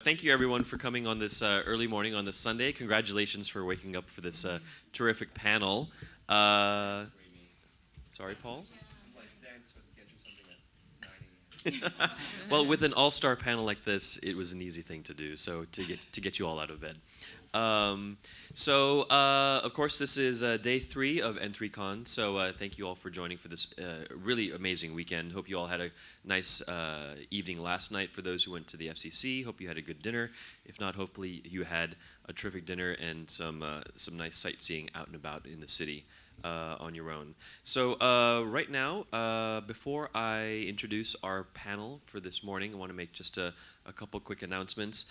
Thank you, everyone, for coming on this early morning on this Sunday. Congratulations for waking up for this terrific panel. Sorry, Paul? Well, with an all-star panel like this, it was an easy thing to do, so to get you all out of bed. Of course, this is day 3 of N3Con, so thank you all for joining for this really amazing weekend. Hope you all had a nice evening last night for those who went to the FCC. Hope you had a good dinner. If not, hopefully you had a terrific dinner and some nice sightseeing out and about in the city on your own. So right now, before I introduce our panel for this morning, I want to make just a couple quick announcements.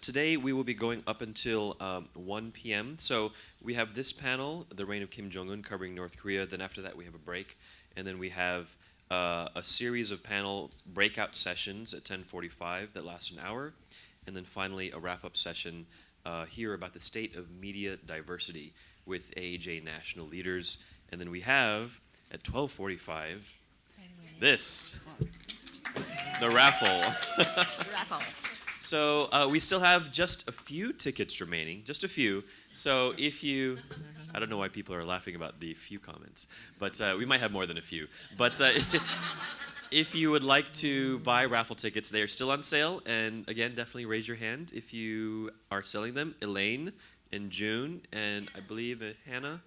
Today we will be going up until 1 p.m. So we have this panel, The Reign of Kim Jong-un, covering North Korea. Then after that we have a break. And then we have a series of panel breakout sessions at 10:45 that last an hour. And then finally a wrap-up session here about the state of media diversity with AAJ national leaders. And then we have, at 12:45, this, the raffle. Raffle. So we still have just a few tickets remaining, just a few. So if you, I don't know why people are laughing about the few comments, but we might have more than a few. But if you would like to buy raffle tickets, they are still on sale. And again, definitely raise your hand if you are selling them. Elaine and June, and I believe Hannah?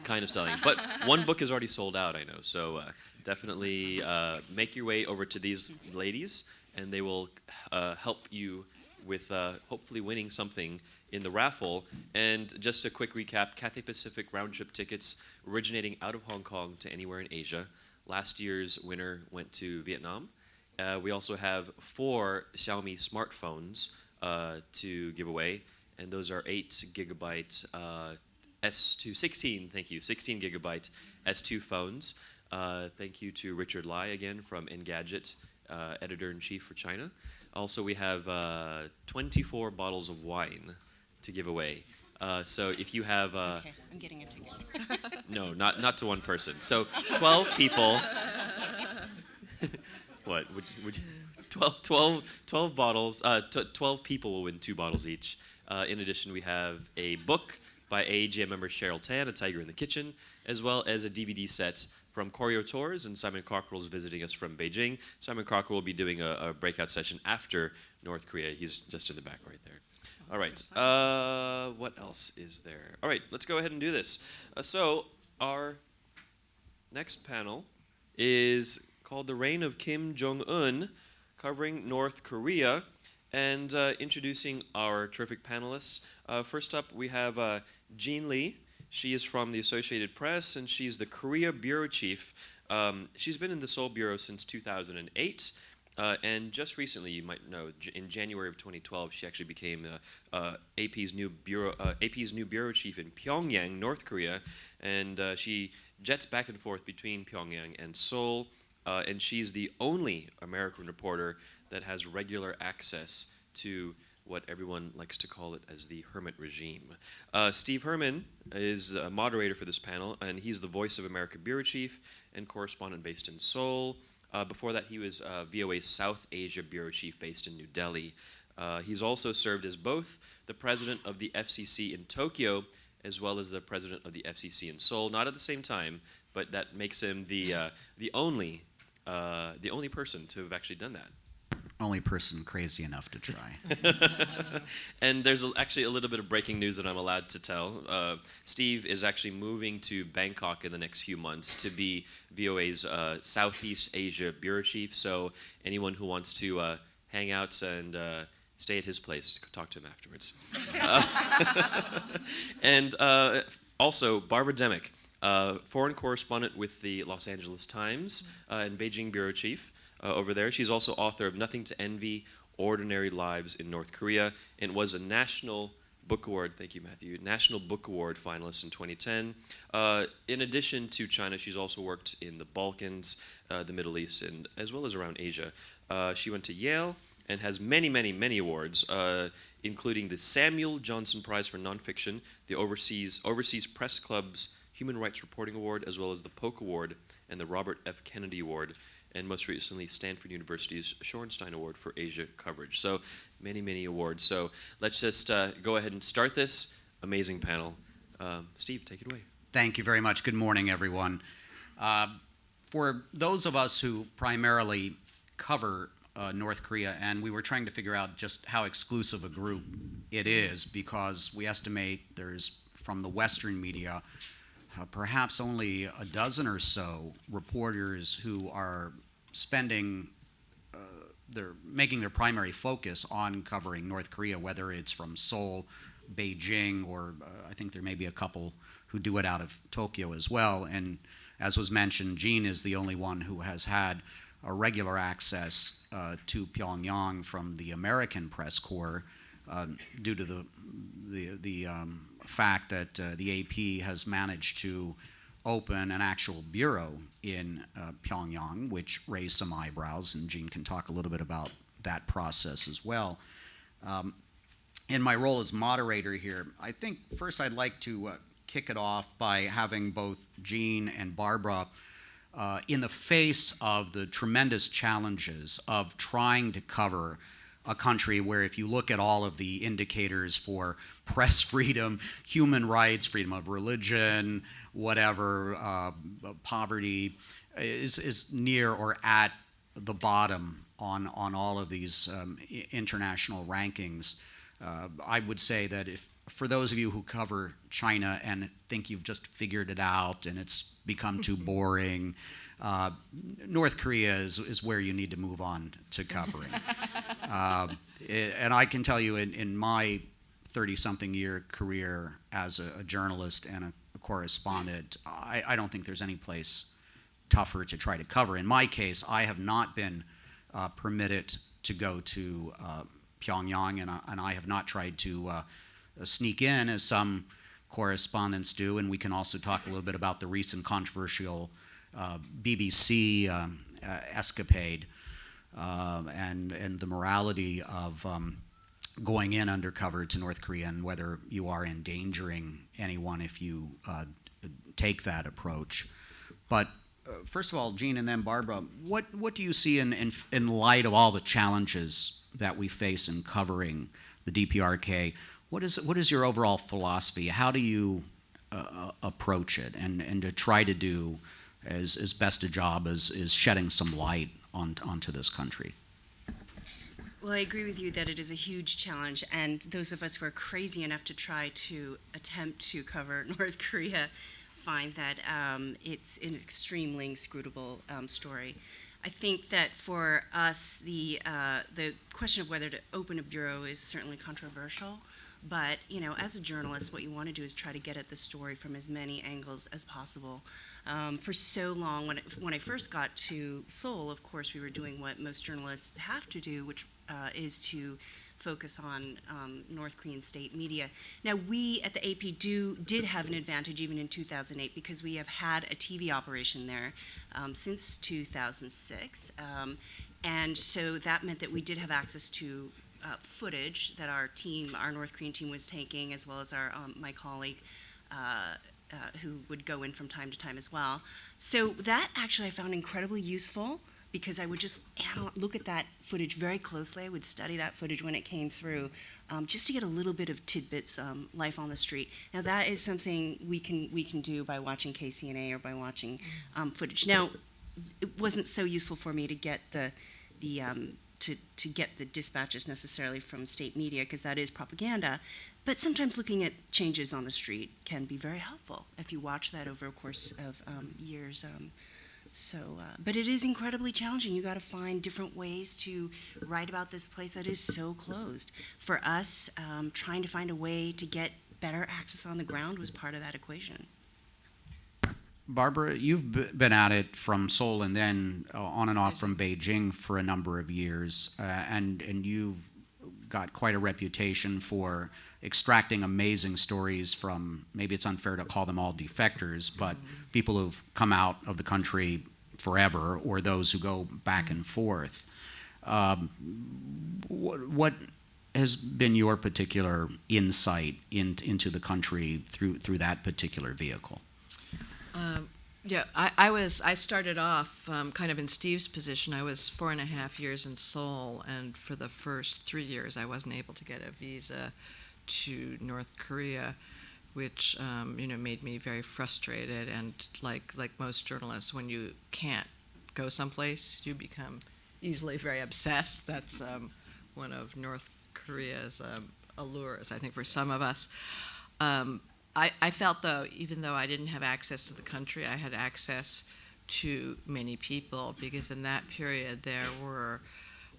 Kind of selling. But one book is already sold out, I know. So definitely make your way over to these ladies, and they will help you with hopefully winning something in the raffle. And just a quick recap, Cathay Pacific round-trip tickets originating out of Hong Kong to anywhere in Asia. Last year's winner went to Vietnam. We also have 4 Xiaomi smartphones to give away. And those are 8 gigabyte S2, 16 gigabyte S2 phones. Thank you to Richard Lai again from Engadget, editor-in-chief for China. Also, we have 24 bottles of wine to give away. So if you have... Okay, I'm getting a ticket. No, not to one person. So 12 people... What? Would you, 12 bottles, 12 people will win 2 bottles each. In addition, we have a book by AAJ member Cheryl Tan, A Tiger in the Kitchen, as well as a DVD set from Koryo Tours, and Simon Cockrell is visiting us from Beijing. Simon Cockrell will be doing a breakout session after North Korea. He's just in the back right there. All right, what else is there? All right, let's go ahead and do this. So our next panel is called The Reign of Kim Jong-un, covering North Korea. And introducing our terrific panelists. First up, we have Jean Lee. She is from the Associated Press, and she's the Korea Bureau Chief. She's been in the Seoul Bureau since 2008. And just recently, you might know, in January of 2012, she actually became AP's new bureau chief in Pyongyang, North Korea. And she jets back and forth between Pyongyang and Seoul. And she's the only American reporter that has regular access to what everyone likes to call it as the Hermit regime. Steve Herman is a moderator for this panel, and he's the Voice of America bureau chief and correspondent based in Seoul. Before that, he was VOA's South Asia bureau chief based in New Delhi. He's also served as both the president of the FCC in Tokyo as well as the president of the FCC in Seoul. Not at the same time, but that makes him the only person to have actually done that. Only person crazy enough to try. And there's actually a little bit of breaking news that I'm allowed to tell. Steve is actually moving to Bangkok in the next few months to be VOA's Southeast Asia bureau chief. So anyone who wants to hang out and stay at his place, talk to him afterwards. And also, Barbara Demick, foreign correspondent with the Los Angeles Times and Beijing bureau chief. Over there. She's also author of Nothing to Envy, Ordinary Lives in North Korea, and was a National Book Award, thank you, Matthew, National Book Award finalist in 2010. In addition to China, she's also worked in the Balkans, the Middle East, and as well as around Asia. She went to Yale and has many, many, many awards, including the Samuel Johnson Prize for Nonfiction, the Overseas Press Club's Human Rights Reporting Award, as well as the Polk Award and the Robert F. Kennedy Award. and most recently Stanford University's Shorenstein Award for Asia coverage. So many, many awards. So let's just go ahead and start this amazing panel. Steve, take it away. Thank you very much. Good morning, everyone. For those of us who primarily cover North Korea, and we were trying to figure out just how exclusive a group it is, because we estimate there's, from the Western media, perhaps only a dozen or so reporters who are spending, they're making their primary focus on covering North Korea, whether it's from Seoul, Beijing, or I think there may be a couple who do it out of Tokyo as well. And as was mentioned, Jean is the only one who has had a regular access to Pyongyang from the American press corps due to the fact that the AP has managed to open an actual bureau in Pyongyang, which raised some eyebrows, and Jean can talk a little bit about that process as well. In my role as moderator here, I think first I'd like to kick it off by having both Jean and Barbara in the face of the tremendous challenges of trying to cover a country where, if you look at all of the indicators for press freedom, human rights, freedom of religion, whatever, poverty, is near or at the bottom on all of these international rankings. I would say that if, for those of you who cover China and think you've just figured it out and it's become too boring, North Korea is where you need to move on to covering. And I can tell you, in my 30-something year career as a journalist and a correspondent, I don't think there's any place tougher to try to cover. In my case, I have not been permitted to go to Pyongyang, and I have not tried to sneak in, as some correspondents do, and we can also talk a little bit about the recent controversial BBC escapade and the morality of going in undercover to North Korea, and whether you are endangering anyone if you take that approach. But first of all, Jean and then Barbara, what do you see in light of all the challenges that we face in covering the DPRK? What is your overall philosophy? How do you approach it and to try to do as best a job as shedding some light onto this country? Well, I agree with you that it is a huge challenge, and those of us who are crazy enough to try to attempt to cover North Korea find that it's an extremely inscrutable story. I think that for us, the question of whether to open a bureau is certainly controversial. But, you know, as a journalist, what you want to do is try to get at the story from as many angles as possible. For so long, when I first got to Seoul, of course, we were doing what most journalists have to do, which is to focus on North Korean state media. Now, we at the AP did have an advantage even in 2008, because we have had a TV operation there since 2006. And so that meant that we did have access to footage that our North Korean team was taking, as well as my colleague who would go in from time to time as well. So that actually I found incredibly useful, because I would just look at that footage very closely. I would study that footage when it came through, just to get a little bit of tidbits, life on the street. Now that is something we can do by watching KCNA or by watching footage. Now, it wasn't so useful for me to get to get the dispatches necessarily from state media, because that is propaganda. But sometimes looking at changes on the street can be very helpful if you watch that over a course of years. But it is incredibly challenging. You got to find different ways to write about this place that is so closed. For us, trying to find a way to get better access on the ground was part of that equation. Barbara, you've been at it from Seoul and then on and off from Beijing for a number of years, and you've got quite a reputation for extracting amazing stories from, maybe it's unfair to call them all defectors, but people who've come out of the country forever, or those who go back and forth. What has been your particular insight into the country through that particular vehicle? Yeah, I started off kind of in Steve's position. I was 4.5 years in Seoul, and for the first 3 years, I wasn't able to get a visa to North Korea, which made me very frustrated. And like most journalists, when you can't go someplace, you become easily very obsessed. That's one of North Korea's allures, I think, for some of us. I felt, though, even though I didn't have access to the country, I had access to many people, because in that period there were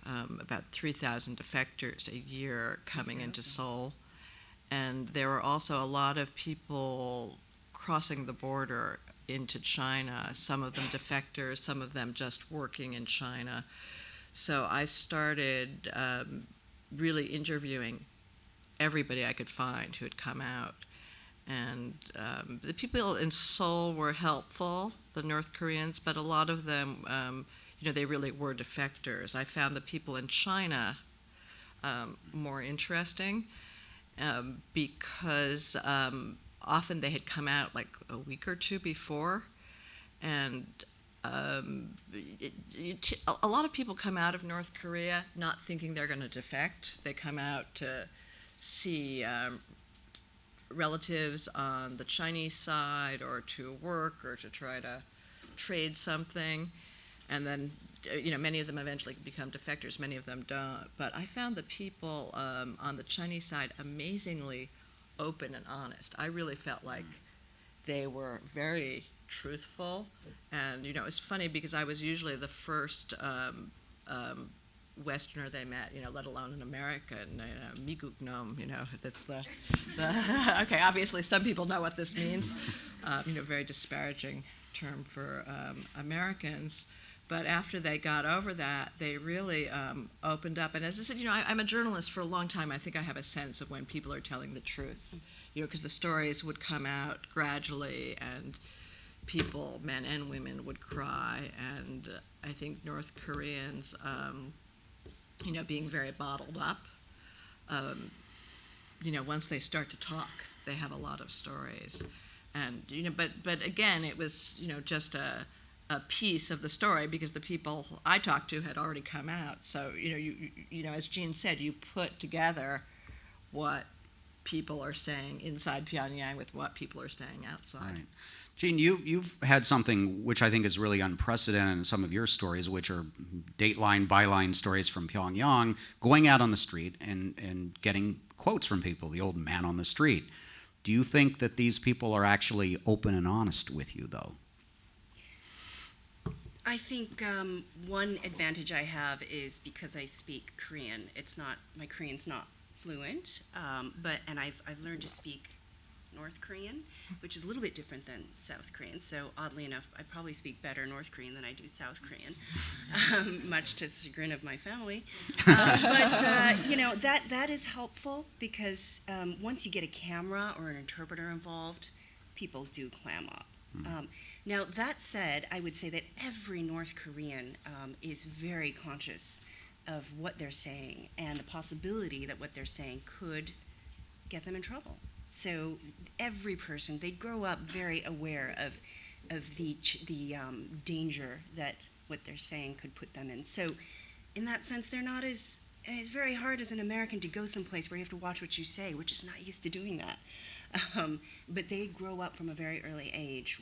about 3,000 defectors a year coming into Seoul. And there were also a lot of people crossing the border into China, some of them defectors, some of them just working in China. So I started really interviewing everybody I could find who had come out. And the people in Seoul were helpful, the North Koreans, but a lot of them, they really were defectors. I found the people in China more interesting because often they had come out like a week or two before, and a lot of people come out of North Korea not thinking they're going to defect. They come out to see relatives on the Chinese side, or to work, or to try to trade something, and then many of them eventually become defectors, many of them don't. But I found the people on the Chinese side amazingly open and honest. I really felt like they were very truthful, and it's funny because I was usually the first Westerner they met, let alone an American, migook nom, that's the okay, obviously some people know what this means, very disparaging term for Americans. But after they got over that, they really opened up. And as I said, I'm a journalist for a long time. I think I have a sense of when people are telling the truth, because the stories would come out gradually, and people, men and women, would cry. And I think North Koreans, being very bottled up, once they start to talk, they have a lot of stories. And, but again, it was, just a piece of the story, because the people I talked to had already come out. So, as Jean said, you put together what people are saying inside Pyongyang with what people are saying outside. Right. Jean, you've had something which I think is really unprecedented in some of your stories, which are dateline, byline stories from Pyongyang, going out on the street and getting quotes from people, the old man on the street. Do you think that these people are actually open and honest with you, though? I think one advantage I have is because I speak Korean. My Korean's not fluent, and I've learned to speak North Korean, which is a little bit different than South Korean. So oddly enough, I probably speak better North Korean than I do South Korean, much to the chagrin of my family. But that is helpful, because once you get a camera or an interpreter involved, people do clam up. Now, that said, I would say that every North Korean is very conscious of what they're saying, and the possibility that what they're saying could get them in trouble. So every person, they grow up very aware of the danger that what they're saying could put them in. So in that sense, they're not as, it's very hard as an American to go someplace where you have to watch what you say. We're just not used to doing that. But they grow up from a very early age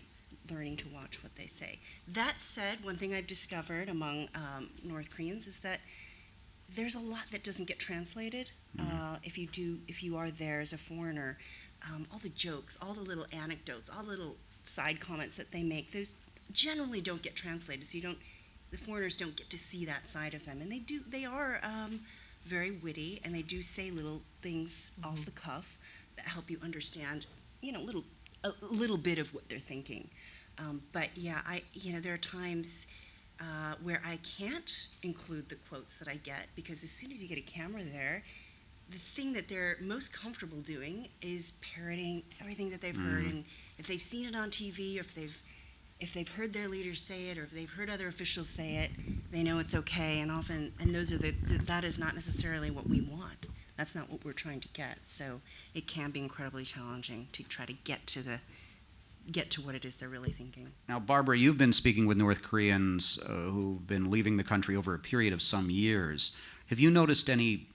learning to watch what they say. That said, one thing I've discovered among North Koreans is that there's a lot that doesn't get translated. If you are there as a foreigner, all the jokes, all the little anecdotes, all the little side comments that they make, those generally don't get translated. So the foreigners don't get to see that side of them. And they are very witty, and they do say little things off the cuff that help you understand, a little bit of what they're thinking. But yeah, there are times where I can't include the quotes that I get, because as soon as you get a camera there, the thing that they're most comfortable doing is parroting everything that they've heard, and if they've seen it on TV, or if they've heard their leaders say it, or if they've heard other officials say it, they know it's okay. And often, those are that is not necessarily what we want. That's not what we're trying to get. So it can be incredibly challenging to try to get to get to what it is they're really thinking. Now, Barbara, you've been speaking with North Koreans who've been leaving the country over a period of some years. Have you noticed any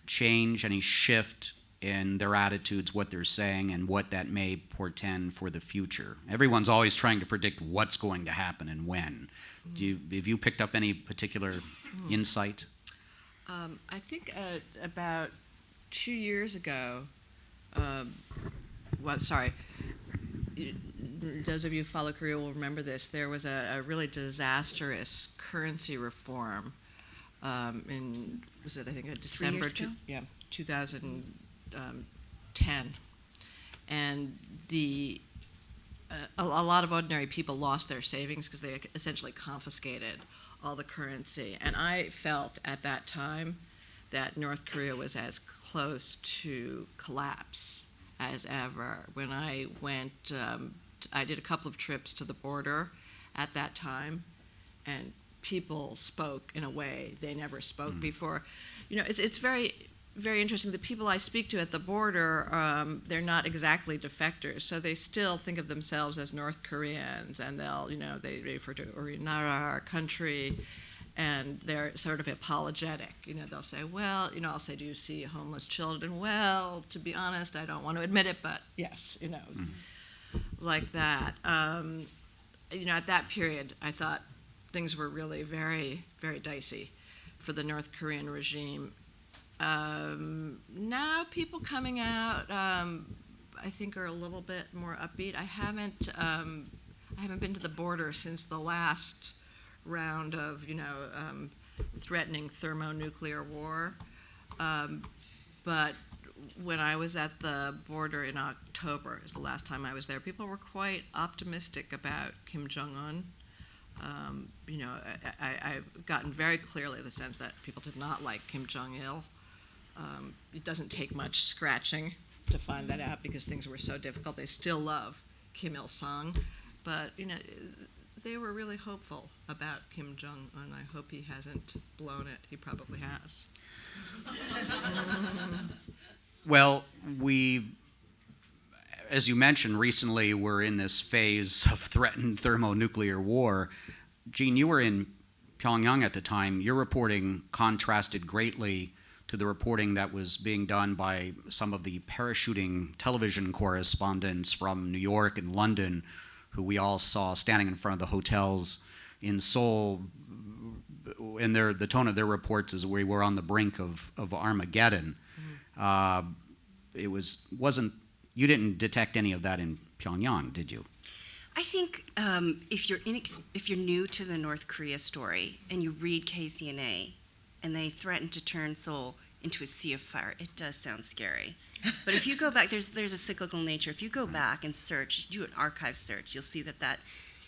change, any shift in their attitudes, what they're saying, and what that may portend for the future? Everyone's always trying to predict what's going to happen and when. Have you picked up any particular insight? I think about 2 years ago, those of you who follow Korea will remember this. There was a really disastrous currency reform in, was it, I think, December 2010. And a lot of ordinary people lost their savings because they essentially confiscated all the currency. And I felt at that time that North Korea was as close to collapse as ever. When I went, I did a couple of trips to the border at that time, and people spoke in a way they never spoke before. You know, it's very, very interesting. The people I speak to at the border, they're not exactly defectors, so they still think of themselves as North Koreans, and they refer to Urinara, our country, and they're sort of apologetic. They'll say, well, I'll say, do you see homeless children? Well, to be honest, I don't want to admit it, but yes, like that. At that period, I thought things were really very, very dicey for the North Korean regime. Now people coming out, I think, are a little bit more upbeat. I haven't been to the border since the last round of threatening thermonuclear war. But when I was at the border in October, is the last time I was there, people were quite optimistic about Kim Jong-un. I've gotten very clearly the sense that people did not like Kim Jong-il. It doesn't take much scratching to find that out because things were so difficult. They still love Kim Il-sung, but they were really hopeful about Kim Jong-un. I hope he hasn't blown it. He probably has. Well, as you mentioned, recently we're in this phase of threatened thermonuclear war. Jean, you were in Pyongyang at the time. Your reporting contrasted greatly to the reporting that was being done by some of the parachuting television correspondents from New York and London, who we all saw standing in front of the hotels in Seoul. And the tone of their reports is we were on the brink of Armageddon. You didn't detect any of that in Pyongyang, did you? I think if you're new to the North Korea story and you read KCNA and they threaten to turn Seoul into a sea of fire, it does sound scary. But if you go back, there's a cyclical nature. If you go back and search, do an archive search, you'll see that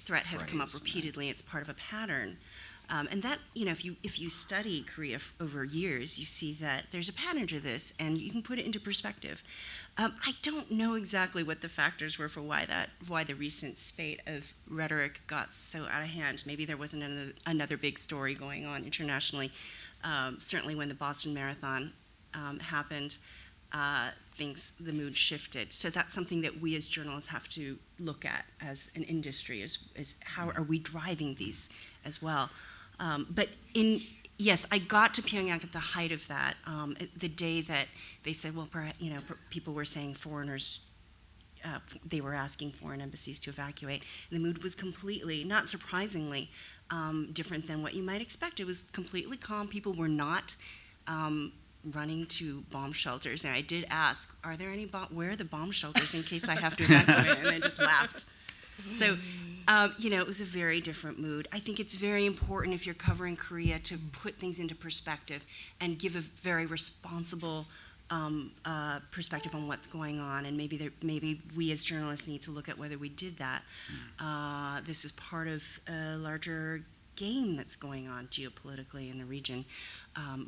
threat has come up repeatedly. It's part of a pattern. And that, if you study Korea over years, you see that there's a pattern to this, and you can put it into perspective. I don't know exactly what the factors were for why the recent spate of rhetoric got so out of hand. Maybe there wasn't another big story going on internationally. Certainly when the Boston Marathon happened, the mood shifted. So that's something that we as journalists have to look at as an industry, is how are we driving these as well. But yes, I got to Pyongyang at the height of that. The day that they said, well, people were saying foreigners, they were asking foreign embassies to evacuate. And the mood was completely, not surprisingly, different than what you might expect. It was completely calm. People were not running to bomb shelters. And I did ask, where are the bomb shelters in case I have to evacuate? And they just laughed. So, it was a very different mood. I think it's very important if you're covering Korea to put things into perspective and give a very responsible perspective on what's going on. And maybe we as journalists need to look at whether we did that. This is part of a larger game that's going on geopolitically in the region.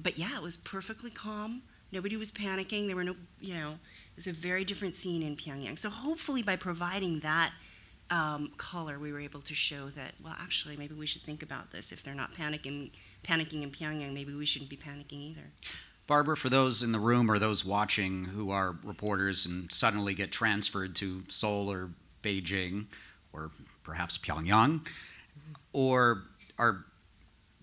But yeah, it was perfectly calm. Nobody was panicking. There were no, it was a very different scene in Pyongyang. So hopefully by providing that color, we were able to show that, well, actually, maybe we should think about this. If they're not panicking in Pyongyang, maybe we shouldn't be panicking either. Barbara, for those in the room or those watching who are reporters and suddenly get transferred to Seoul or Beijing or perhaps Pyongyang, or are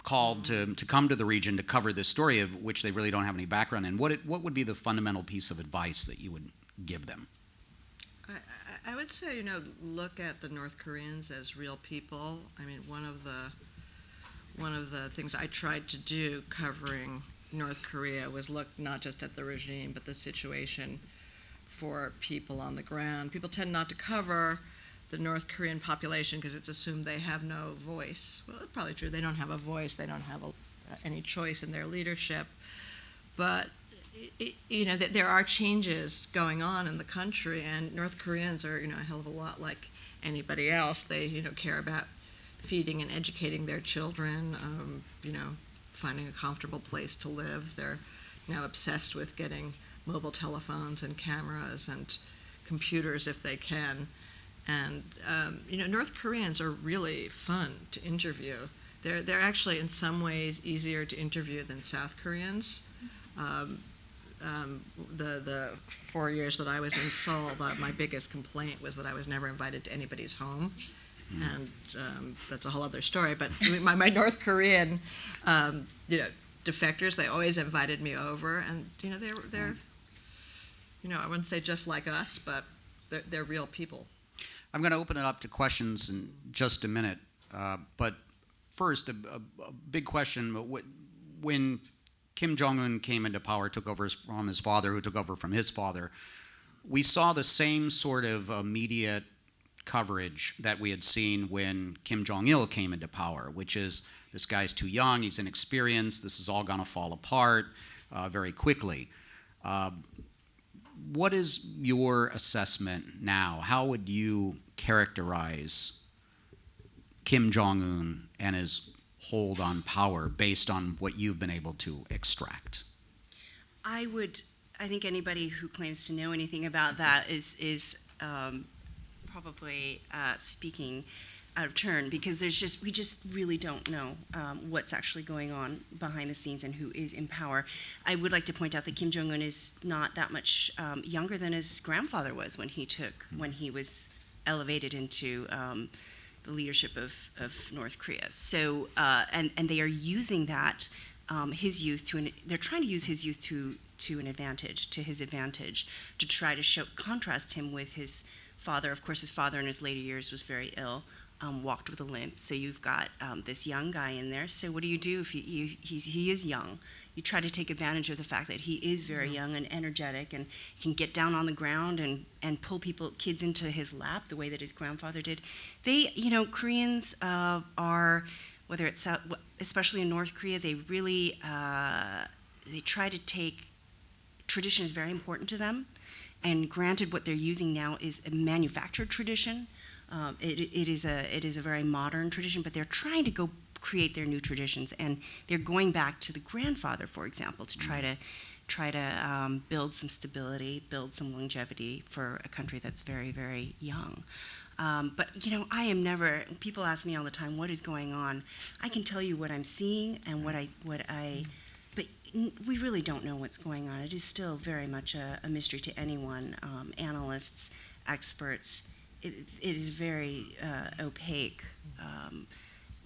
called to come to the region to cover this story of which they really don't have any background in, what would be the fundamental piece of advice that you would give them? I would say, look at the North Koreans as real people. I mean, one of the things I tried to do covering North Korea was look not just at the regime, but the situation for people on the ground. People tend not to cover the North Korean population because it's assumed they have no voice. Well, it's probably true. They don't have a voice. They don't have any choice in their leadership. But there are changes going on in the country, and North Koreans are, a hell of a lot like anybody else. They, care about feeding and educating their children, finding a comfortable place to live. They're now obsessed with getting mobile telephones and cameras and computers if they can. And, North Koreans are really fun to interview. They're actually in some ways easier to interview than South Koreans. The 4 years that I was in Seoul, my biggest complaint was that I was never invited to anybody's home. And that's a whole other story. But my North Korean, defectors, they always invited me over. And, they're I wouldn't say just like us, but they're real people. I'm going to open it up to questions in just a minute. But first, a big question. When Kim Jong-un came into power, took over from his father, who took over from his father, we saw the same sort of immediate coverage that we had seen when Kim Jong-il came into power, which is this guy's too young, he's inexperienced, this is all going to fall apart very quickly. What is your assessment now? How would you characterize Kim Jong-un and his hold on power based on what you've been able to extract? I think anybody who claims to know anything about that is probably speaking out of turn, because we just really don't know what's actually going on behind the scenes and who is in power. I would like to point out that Kim Jong-un is not that much younger than his grandfather was when he was elevated into the leadership of North Korea. So and they are using that his youth they're trying to use his youth to his advantage, to try to contrast him with his father. Of course, his father in his later years was very ill. Walked with a limp. So you've got this young guy in there. So what do you do if he is young? You try to take advantage of the fact that he is very young and energetic and can get down on the ground and pull kids into his lap the way that his grandfather did. Koreans are, whether it's especially in North Korea, they really they try to take tradition is very important to them. And granted, what they're using now is a manufactured tradition. It is a very modern tradition, but they're trying to go create their new traditions, and they're going back to the grandfather, for example, to try to build some stability, build some longevity for a country that's very, very young. But I am never. People ask me all the time, "What is going on?" I can tell you what I'm seeing and but we really don't know what's going on. It is still very much a mystery to anyone, analysts, experts. It is very opaque,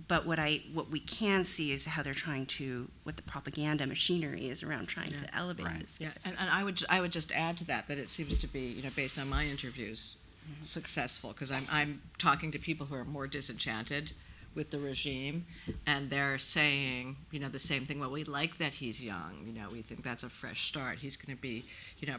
but what we can see is how they're trying to, what the propaganda machinery is around trying to elevate this. Yeah, and I would just add to that it seems to be, based on my interviews, successful, because I'm talking to people who are more disenchanted with the regime, and they're saying, the same thing. Well, we like that he's young. We think that's a fresh start. He's going to be,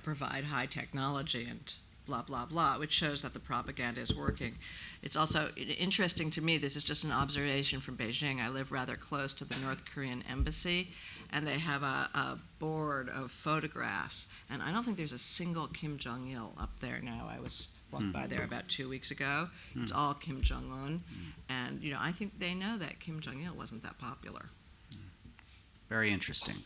provide high technology and blah, blah, blah, which shows that the propaganda is working. It's also interesting to me, this is just an observation from Beijing. I live rather close to the North Korean embassy, and they have a board of photographs, and I don't think there's a single Kim Jong-il up there now. I walked by there about 2 weeks ago. It's all Kim Jong-un, and I think they know that Kim Jong-il wasn't that popular. Very interesting.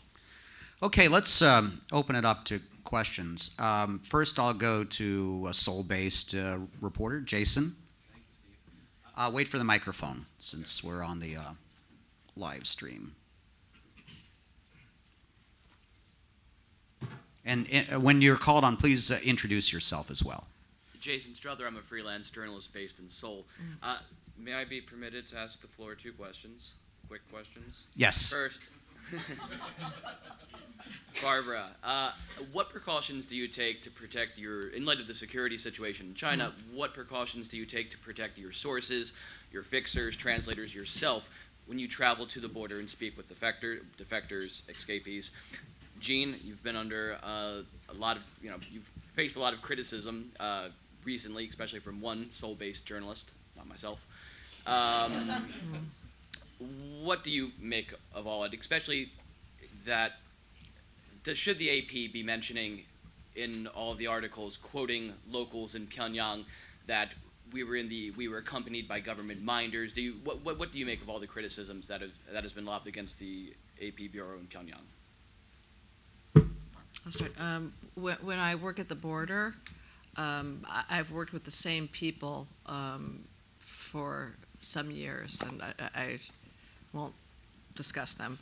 Okay, let's open it up to questions. First, I'll go to a Seoul-based reporter, Jason. Wait for the microphone, since we're on the live stream. And when you're called on, please introduce yourself as well. Jason Struther. I'm a freelance journalist based in Seoul. May I be permitted to ask the floor 2 questions? Quick questions? Yes. First, Barbara, what precautions do you take to protect in light of the security situation in China, what precautions do you take to protect your sources, your fixers, translators, yourself, when you travel to the border and speak with defectors, escapees? Jean, you've been under a lot of, you've faced a lot of criticism recently, especially from one Seoul-based journalist, not myself. What do you make of all it, especially that, should the AP be mentioning in all of the articles, quoting locals in Pyongyang, that we were accompanied by government minders? What do you make of all the criticisms that has been lobbed against the AP bureau in Pyongyang? I'll start. When I work at the border, I've worked with the same people for some years, and I won't discuss them.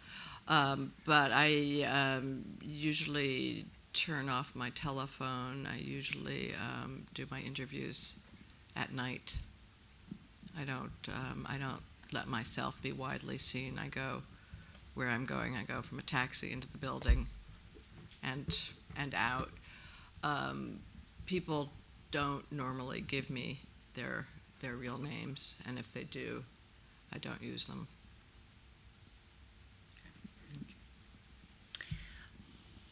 But I usually turn off my telephone. I usually do my interviews at night. I don't let myself be widely seen. I go where I'm going. I go from a taxi into the building and out. People don't normally give me their real names, and if they do, I don't use them.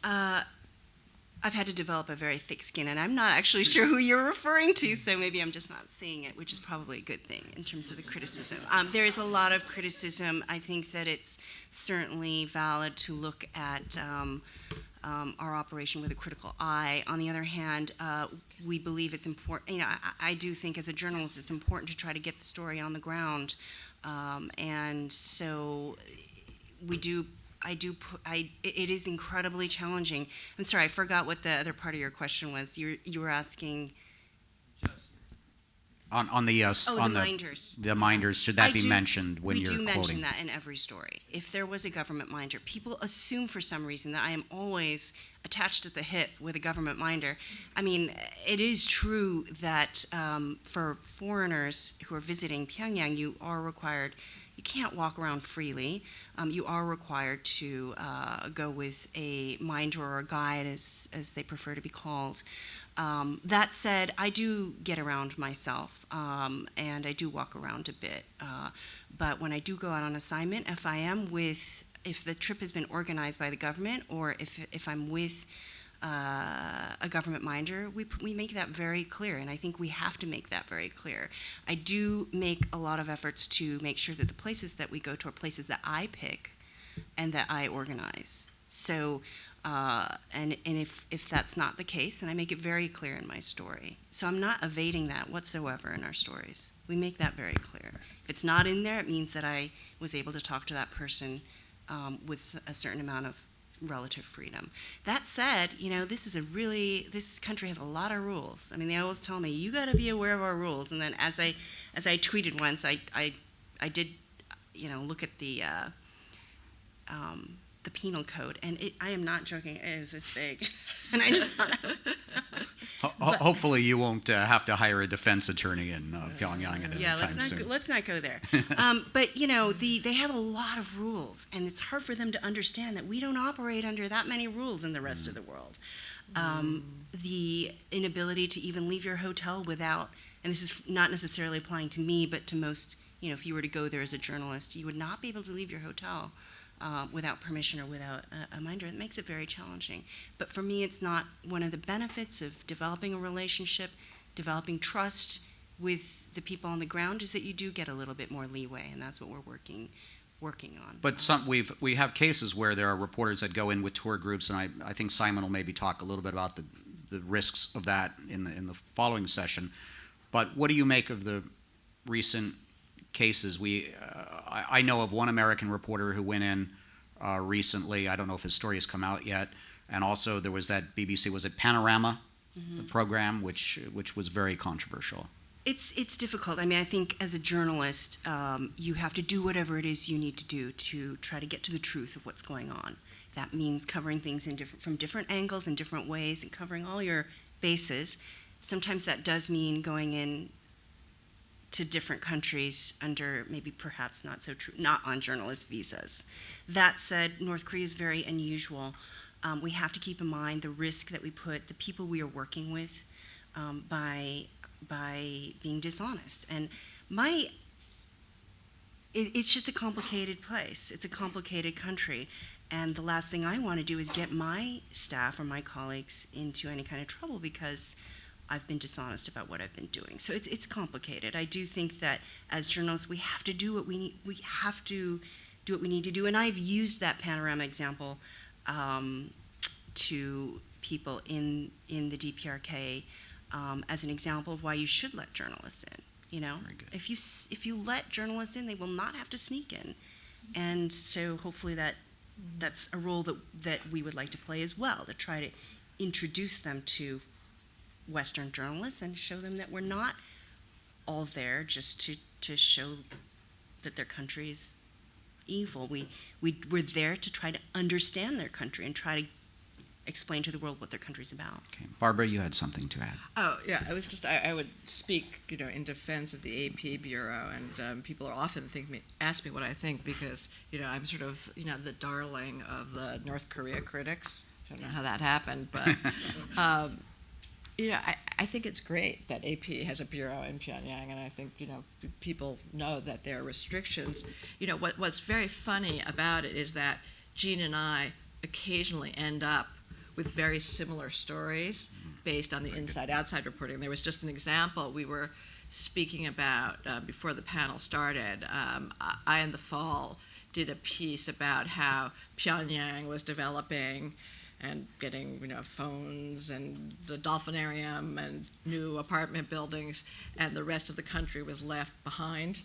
I've had to develop a very thick skin, and I'm not actually sure who you're referring to, so maybe I'm just not seeing it, which is probably a good thing in terms of the criticism. There is a lot of criticism. I think that it's certainly valid to look at our operation with a critical eye. On the other hand, we believe it's important, I do think as a journalist it's important to try to get the story on the ground, and so it is incredibly challenging. I'm sorry, I forgot what the other part of your question was. You were asking on the minders. The minders, should that be mentioned when you're quoting? We do mention that in every story. If there was a government minder, people assume for some reason that I am always attached at the hip with a government minder. I mean, it is true that for foreigners who are visiting Pyongyang, you can't walk around freely. You are required to go with a minder or a guide, as they prefer to be called. That said, I do get around myself, and I do walk around a bit. But when I do go out on assignment, if the trip has been organized by the government, or if I'm with a government minder, we make that very clear, and I think we have to make that very clear. I do make a lot of efforts to make sure that the places that we go to are places that I pick and that I organize. So, and if that's not the case, then I make it very clear in my story. So I'm not evading that whatsoever in our stories. We make that very clear. If it's not in there, it means that I was able to talk to that person with a certain amount of relative freedom. That said, this country has a lot of rules. I mean, they always tell me, you got to be aware of our rules. And then as I tweeted once, I did, look at the penal code, and I am not joking, it is this big. And I just thought, hopefully you won't have to hire a defense attorney in Pyongyang at any time soon. Let's not go there. But they have a lot of rules, and it's hard for them to understand that we don't operate under that many rules in the rest of the world. The inability to even leave your hotel without, and this is not necessarily applying to me, but to most, if you were to go there as a journalist, you would not be able to leave your hotel without permission or without a minder. It makes it very challenging. But for me, it's not one of the benefits of developing a relationship, developing trust with the people on the ground, is that you do get a little bit more leeway, and that's what we're working on. But we have cases where there are reporters that go in with tour groups, and I think Simon will maybe talk a little bit about the risks of that in the following session. But what do you make of the recent cases? I know of one American reporter who went in recently. I don't know if his story has come out yet. And also there was that BBC, was it Panorama program, which was very controversial. It's difficult. I mean, I think as a journalist, you have to do whatever it is you need to do to try to get to the truth of what's going on. That means covering things from different angles in different ways, and covering all your bases. sometimes that does mean going in to different countries under maybe perhaps not on journalist visas. That said, North Korea is very unusual. We have to keep in mind the risk that we put the people we are working with by being dishonest. And it's just a complicated place. It's a complicated country. And the last thing I want to do is get my staff or my colleagues into any kind of trouble because I've been dishonest about what I've been doing. So it's complicated. I do think that as journalists, we have to do what we need. We have to do what we need to do. And I've used that panorama example to people in the DPRK as an example of why you should let journalists in. You know, if you let journalists in, they will not have to sneak in. And so hopefully that's a role that we would like to play as well, to try to introduce them to Western journalists and show them that we're not all there just to show that their country is evil. We're there to try to understand their country and try to explain to the world what their country's about. Okay. Barbara, you had something to add. Oh, yeah, I would speak, in defense of the AP Bureau, and people are often ask me what I think because, I'm sort of, the darling of the North Korea critics. I don't know how that happened, but, I think it's great that AP has a bureau in Pyongyang, and I think, people know that there are restrictions. What's very funny about it is that Jean and I occasionally end up with very similar stories based on the inside-outside reporting. There was just an example we were speaking about before the panel started. I, in the fall, did a piece about how Pyongyang was developing and getting, phones and the dolphinarium and new apartment buildings, and the rest of the country was left behind,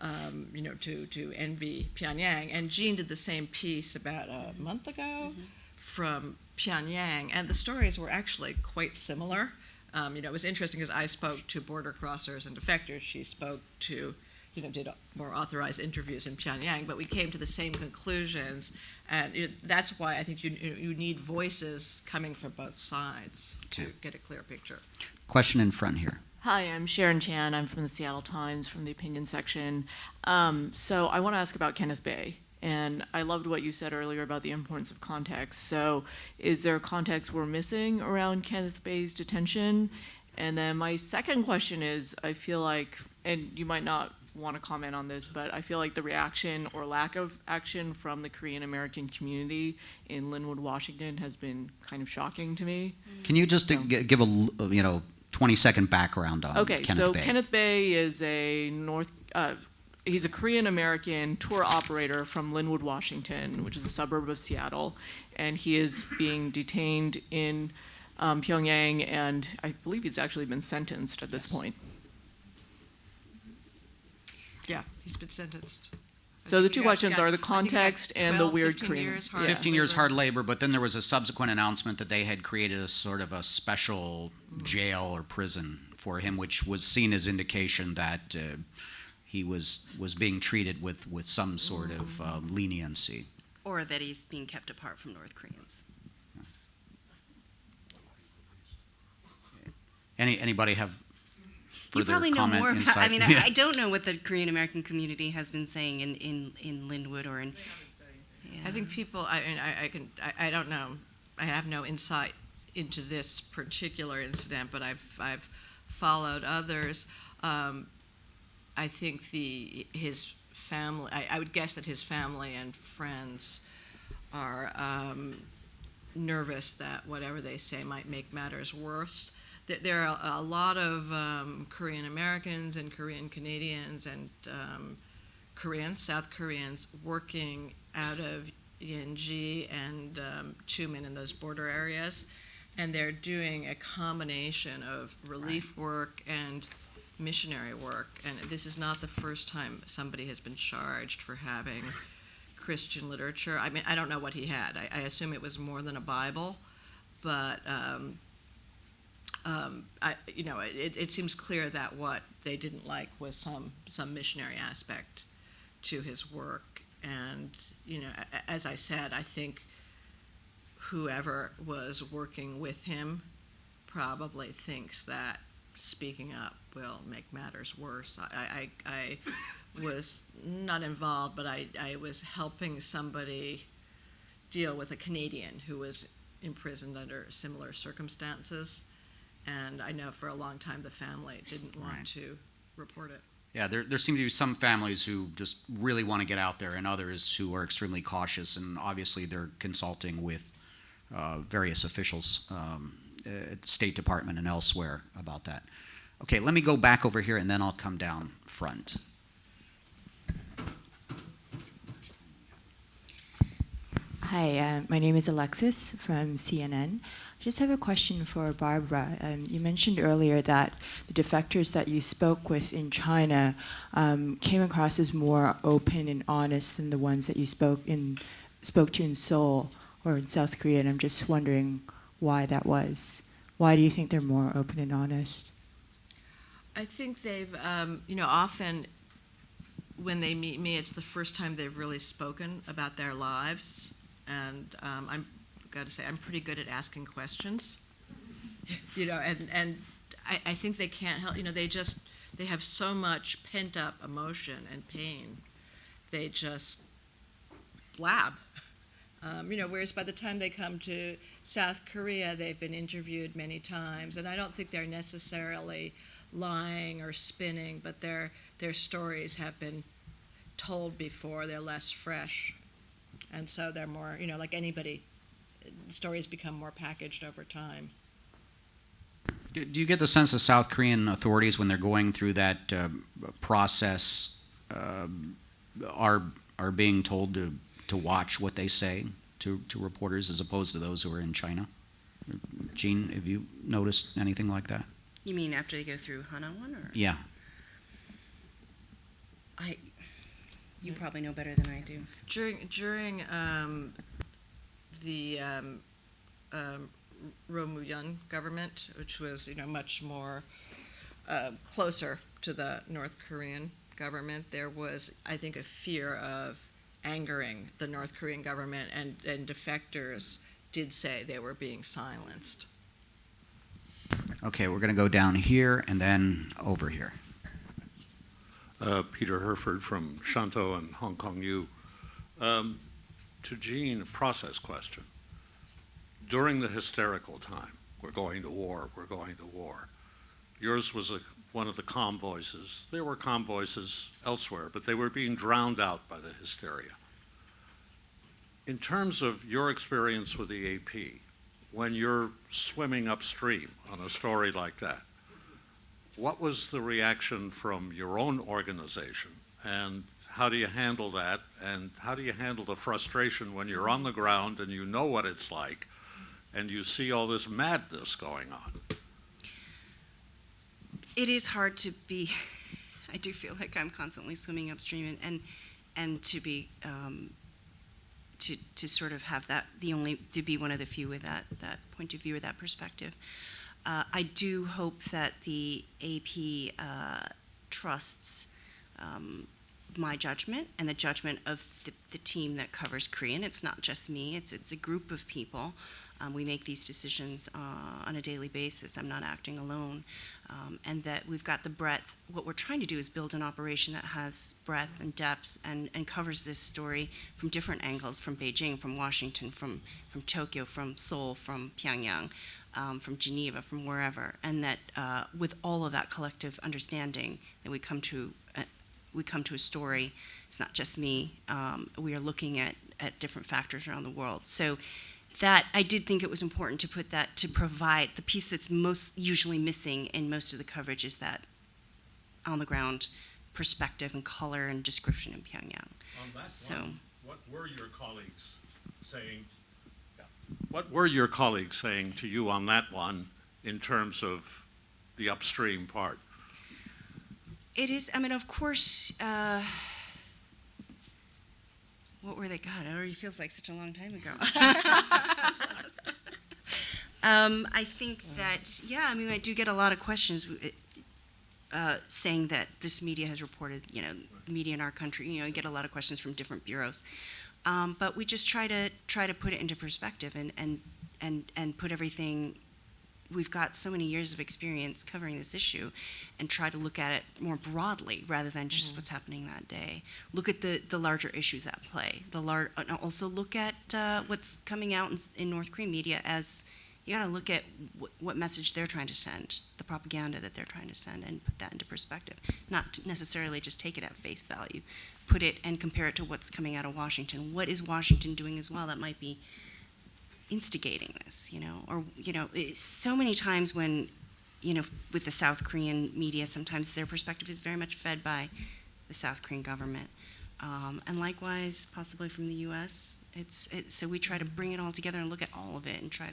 to envy Pyongyang. And Jean did the same piece about a month ago from Pyongyang, and the stories were actually quite similar. It was interesting because I spoke to border crossers and defectors. She spoke to, did more authorized interviews in Pyongyang, but we came to the same conclusions, and that's why I think you need voices coming from both sides to get a clear picture. Question in front here. Hi, I'm Sharon Chan. I'm from the Seattle Times, from the opinion section. So I want to ask about Kenneth Bay. And I loved what you said earlier about the importance of context. So is there context we're missing around Kenneth Bay's detention? And then my second question is, I feel like, and you might not want to comment on this, but I feel like the reaction or lack of action from the Korean American community in Linwood, Washington has been kind of shocking to me. Can you just give a 20-second background on Kenneth Bay? So Kenneth Bay is he's a Korean American tour operator from Linwood, Washington, which is a suburb of Seattle, and he is being detained in Pyongyang, and I believe he's actually been sentenced at this point. Yeah, he's been sentenced. So the two questions are the context and the weird 15 Korean. years hard 15 years hard labor, but then there was a subsequent announcement that they had created a sort of a special jail or prison for him, which was seen as indication that he was being treated with some sort of leniency. Or that he's being kept apart from North Koreans. Anybody have You further probably know comment, more about, insight? I mean, I don't know what the Korean American community has been saying in Linwood or in. Yeah. I think people, I don't know, I have no insight into this particular incident, but I've followed others. I think his family, I would guess that his family and friends are nervous that whatever they say might make matters worse. There are a lot of Korean Americans and Korean Canadians and South Koreans working out of Yenji and Chumin in those border areas, and they're doing a combination of relief work and missionary work. And this is not the first time somebody has been charged for having Christian literature. I mean, I don't know what he had. I assume it was more than a Bible, but it seems clear that what they didn't like was some missionary aspect to his work. And as I said, I think whoever was working with him probably thinks that speaking up will make matters worse. I was not involved, but I was helping somebody deal with a Canadian who was imprisoned under similar circumstances, and I know for a long time the family didn't want Right. to report it. Yeah, there seem to be some families who just really want to get out there, and others who are extremely cautious, and obviously they're consulting with various officials at the State Department and elsewhere about that. Okay, let me go back over here, and then I'll come down front. Hi, my name is Alexis from CNN. I just have a question for Barbara. You mentioned earlier that the defectors that you spoke with in China came across as more open and honest than the ones that you spoke to in Seoul or in South Korea, and I'm just wondering why that was. Why do you think they're more open and honest? I think they've, often when they meet me, it's the first time they've really spoken about their lives. And I'm got to say, I'm pretty good at asking questions, and I think they can't help, they have so much pent up emotion and pain. They just blab. Whereas by the time they come to South Korea, they've been interviewed many times, and I don't think they're necessarily lying or spinning, but their stories have been told before. They're less fresh. And so they're more, like anybody, stories become more packaged over time. Do you get the sense that South Korean authorities, when they're going through that process, are being told to watch what they say to reporters as opposed to those who are in China? Jean, have you noticed anything like that? You mean after they go through Hanawon, or? Yeah. You probably know better than I do. During the Roh-moo-hyun government, which was much more closer to the North Korean government, there was, I think, a fear of angering the North Korean government, and defectors did say they were being silenced. Okay, we're going to go down here and then over here. Peter Herford from Shantou and Hong Kong U. To Jean, a process question. During the hysterical time, we're going to war, we're going to war. Yours was one of the calm voices. There were calm voices elsewhere, but they were being drowned out by the hysteria. In terms of your experience with the AP, when you're swimming upstream on a story like that, what was the reaction from your own organization, and how do you handle that, and how do you handle the frustration when you're on the ground and you know what it's like and you see all this madness going on? It is hard to be, I do feel like I'm constantly swimming upstream, and to be, to sort of have that, to be one of the few with that point of view or that perspective. I do hope that the AP trusts my judgment and the judgment of the team that covers Korean. It's not just me, it's a group of people. We make these decisions on a daily basis. I'm not acting alone. And that we've got the breadth. What we're trying to do is build an operation that has breadth and depth and covers this story from different angles, from Beijing, from Washington, from Tokyo, from Seoul, from Pyongyang, from Geneva, from wherever. And that with all of that collective understanding, that we come to a story. It's not just me. We are looking at different factors around the world. So that I did think it was important to put that, to provide the piece that's most usually missing in most of the coverage, is that on the ground perspective and color and description in Pyongyang. On that So, one, what were your colleagues saying? What were your colleagues saying to you on that one in terms of the upstream part? it is, I mean, of course, what were they? God, it already feels like such a long time ago. I think that, yeah, I mean, I do get a lot of questions saying that this media has reported, media in our country, you get a lot of questions from different bureaus. But we just try to put it into perspective and put everything we've got so many years of experience covering this issue, and try to look at it more broadly rather than just what's happening that day. Look at the larger issues at play. Also look at what's coming out in North Korean media. As you got to look at what message they're trying to send, the propaganda that they're trying to send, and put that into perspective. Not to necessarily just take it at face value. Put it and compare it to what's coming out of Washington. What is Washington doing as well that might be instigating this, or so many times when, with the South Korean media, sometimes their perspective is very much fed by the South Korean government, and likewise, possibly from the U.S. So we try to bring it all together and look at all of it and try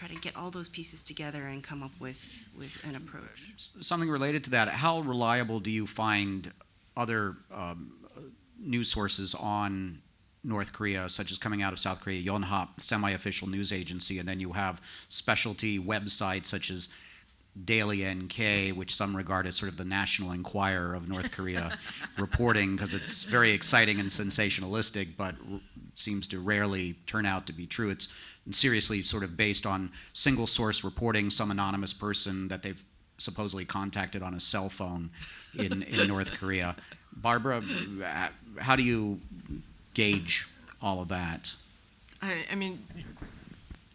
to get all those pieces together and come up with an approach. Something related to that, how reliable do you find other news sources on North Korea, such as coming out of South Korea, Yonhap, semi-official news agency, and then you have specialty websites such as Daily NK, which some regard as sort of the National Enquirer of North Korea reporting, because it's very exciting and sensationalistic, but seems to rarely turn out to be true. It's seriously sort of based on single source reporting, some anonymous person that they've supposedly contacted on a cell phone in North Korea. Barbara, how do you gauge all of that? I mean,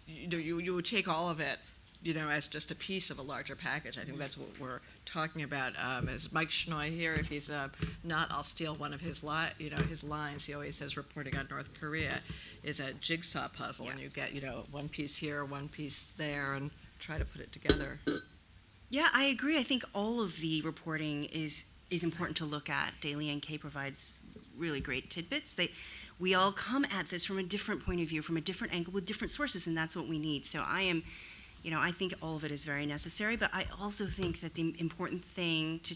you would take all of it, as just a piece of a larger package. I think that's what we're talking about. As Mike Shinoy here, if he's not, I'll steal one of his his lines. He always says reporting on North Korea is a jigsaw puzzle, and you get one piece here, one piece there, and try to put it together. Yeah, I agree. I think all of the reporting is important to look at. Daily NK provides really great tidbits. We all come at this from a different point of view, from a different angle, with different sources, and that's what we need. So I think all of it is very necessary, but I also think that the important thing to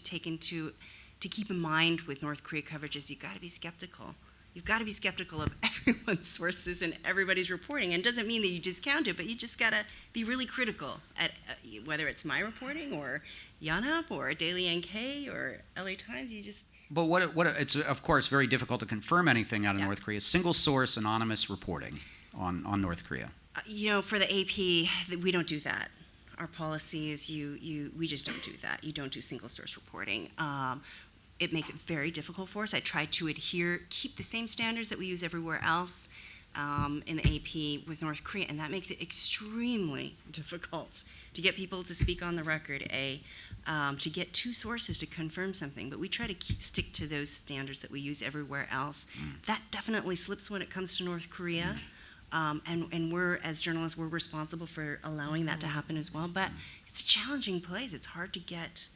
keep in mind with North Korea coverage is you've got to be skeptical. You've got to be skeptical of everyone's sources and everybody's reporting. And it doesn't mean that you discount it, but you just got to be really critical at whether it's my reporting or Yonhap or Daily NK or LA Times. But it's of course very difficult to confirm anything out of North Korea. Single source anonymous reporting on North Korea. For the AP, we don't do that. Our policy is we just don't do that. You don't do single source reporting. It makes it very difficult for us. I try to keep the same standards that we use everywhere else in the AP with North Korea, and that makes it extremely difficult to get people to speak on the record, to get two sources to confirm something. But we try to stick to those standards that we use everywhere else. That definitely slips when it comes to North Korea, and we're, as journalists, we're responsible for allowing that to happen as well. But it's a challenging place. It's hard to get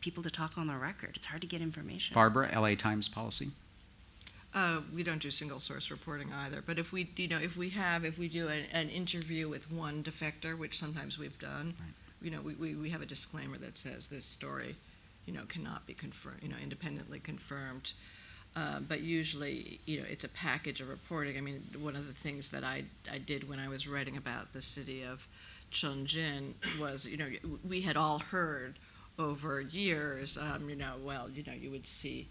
people to talk on the record. It's hard to get information. Barbara, LA Times policy? We don't do single source reporting either. But if we do an interview with one defector, which sometimes we've done, we have a disclaimer that says this story, cannot be confirmed, independently confirmed. But usually, it's a package of reporting. I mean, one of the things that I did when I was writing about the city of Chongjin was, we had all heard over years, you would see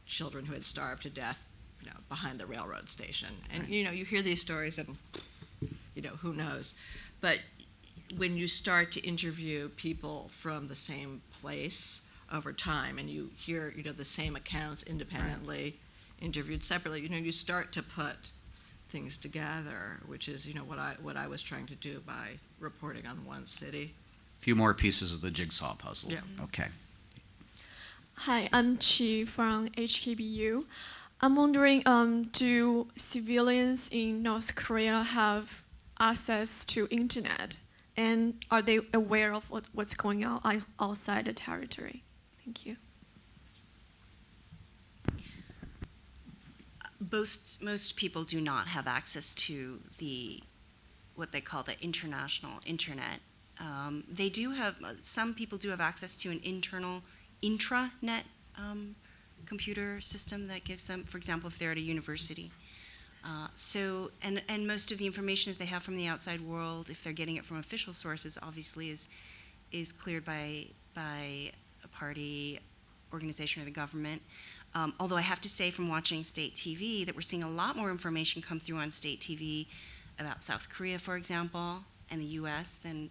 children who had starved to death, behind the railroad station. And, you hear these stories and, who knows. But when you start to interview people from the same place over time and you hear, the same accounts independently, interviewed separately, you start to put things together, which is, what I was trying to do by reporting on one city. Few more pieces of the jigsaw puzzle. Yeah. Okay. Hi, I'm Chi from HKBU. I'm wondering, do civilians in North Korea have access to internet? And are they aware of what's going on outside the territory? Thank you. Most people do not have access to what they call the international internet. They do have, some people do have access to an internal intranet computer system that gives them, for example, if they're at a university. And most of the information that they have from the outside world, if they're getting it from official sources, obviously is cleared by a party, organization, or the government. Although I have to say from watching state TV that we're seeing a lot more information come through on state TV about South Korea, for example, and the U.S. than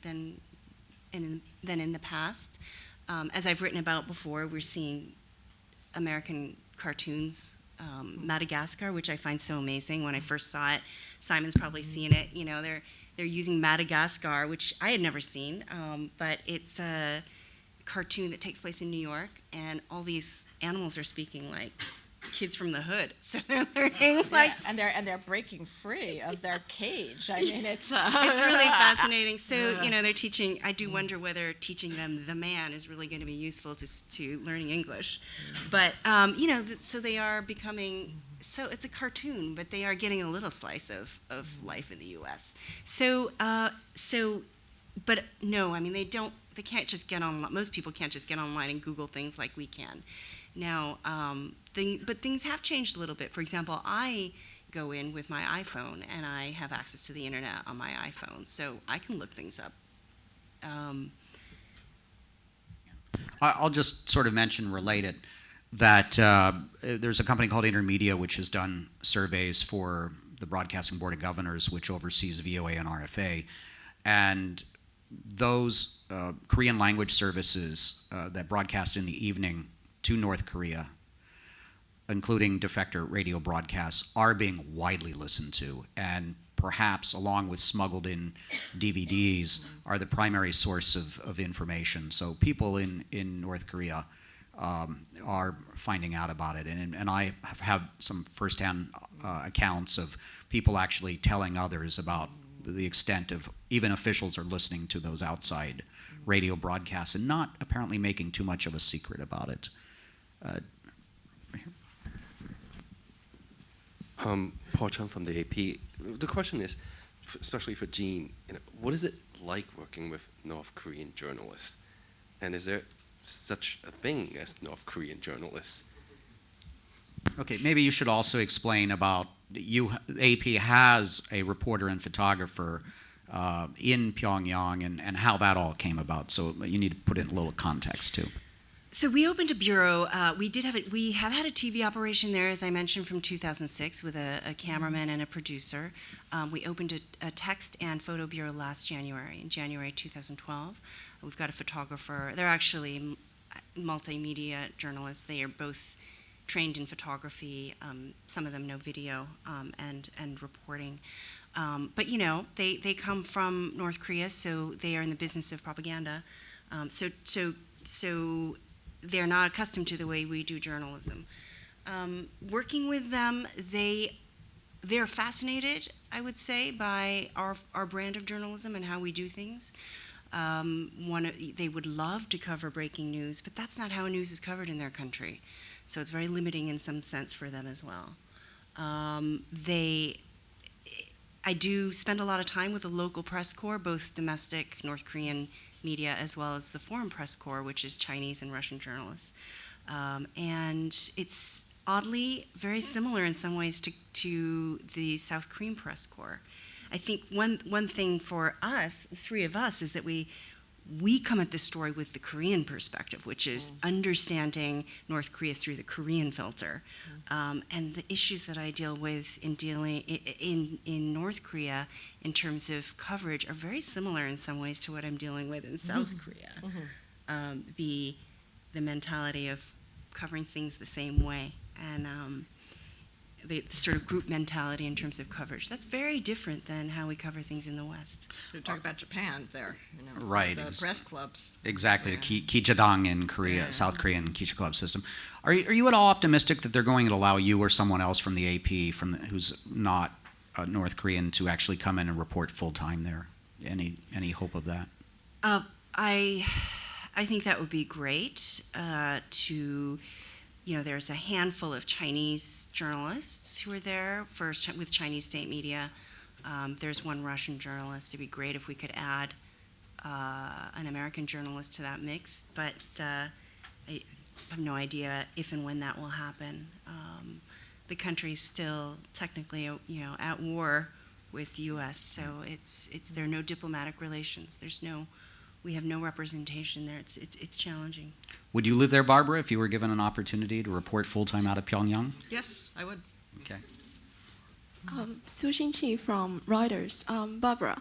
in the past. As I've written about before, we're seeing American cartoons, Madagascar, which I find so amazing. When I first saw it, Simon's probably seen it. You know, they're using Madagascar, which I had never seen, but it's a cartoon that takes place in New York, and all these animals are speaking like kids from the hood. So they're learning like, and they're breaking free of their cage. I mean, it's it's really fascinating. So you know, they're teaching. I do wonder whether teaching them the man is really going to be useful to learning English. But you know, so they are becoming. So it's a cartoon, but they are getting a little slice of life in the U.S. So but no, I mean they don't. They can't just get on. Most people can't just get online and Google things like we can. Now, but things have changed a little bit. For example, I go in with my iPhone, and I have access to the internet on my iPhone, so I can look things up. I'll just sort of mention related that there's a company called Intermedia which has done surveys for the Broadcasting Board of Governors, which oversees VOA and RFA, and those Korean language services that broadcast in the evening to North Korea, including defector radio broadcasts, are being widely listened to, and perhaps along with smuggled in DVDs are the primary source of information. So people in North Korea are finding out about it, and I have some firsthand accounts of people actually telling others about the extent of even officials are listening to those outside radio broadcasts and not apparently making too much of a secret about it. Right here. Paul Chung from the AP. The question is, especially for Jean, what is it like working with North Korean journalists? And is there such a thing as North Korean journalists? Okay, maybe you should also explain about AP has a reporter and photographer in Pyongyang and how that all came about. So you need to put it in a little context too. So we opened a bureau. We have had a TV operation there, as I mentioned, from 2006 with a cameraman and a producer. We opened a text and photo bureau last January, in January 2012. We've got a photographer. They're actually multimedia journalists. They are both trained in photography. Some of them know video and reporting. But you know, they come from North Korea, so they are in the business of propaganda. So they're not accustomed to the way we do journalism. Working with them, they're fascinated, I would say, by our brand of journalism and how we do things. They would love to cover breaking news, but that's not how news is covered in their country. So it's very limiting in some sense for them as well. I do spend a lot of time with the local press corps, both domestic North Korean media as well as the foreign press corps, which is Chinese and Russian journalists. And it's oddly very similar in some ways to the South Korean press corps. I think one thing for us, the three of us, is that we come at this story with the Korean perspective, which is understanding North Korea through the Korean filter. And the issues that I deal with in North Korea in terms of coverage are very similar in some ways to what I'm dealing with in South Korea. The mentality of covering things the same way, and the sort of group mentality in terms of coverage. That's very different than how we cover things in the West. You're talking about Japan there, right? The press clubs. Exactly, Yeah. the Kijadang in Korea, South Korean Kisha Club system. Are you at all optimistic that they're going to allow you or someone else from the AP, who's not North Korean, to actually come in and report full time there? Any hope of that? I think that would be great there's a handful of Chinese journalists who are there with Chinese state media. There's one Russian journalist. It'd be great if we could add an American journalist to that mix, but I have no idea if and when that will happen. The country's still technically, at war with the U.S., so there are no diplomatic relations. We have no representation there. It's challenging. Would you live there, Barbara, if you were given an opportunity to report full-time out of Pyongyang? Yes, I would. Okay. Su Xinqi from Reuters. Barbara,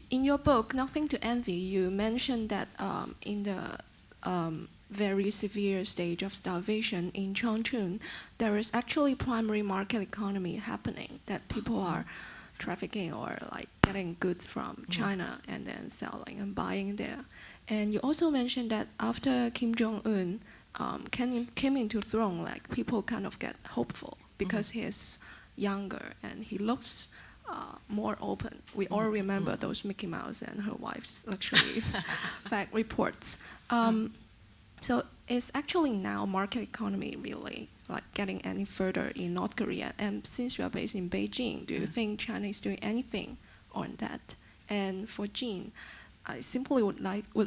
in your book, Nothing to Envy, you mentioned that in the very severe stage of starvation in Chongqing, there is actually primary market economy happening, that people are trafficking or like getting goods from China and then selling and buying there. And you also mentioned that after Kim Jong-un came into throne, like people kind of get hopeful because he's younger and he looks more open. We all remember those Mickey Mouse and her wife's luxury bag reports. So is actually now market economy really like getting any further in North Korea? And since you are based in Beijing, do you think China is doing anything on that? And for Jean, I simply would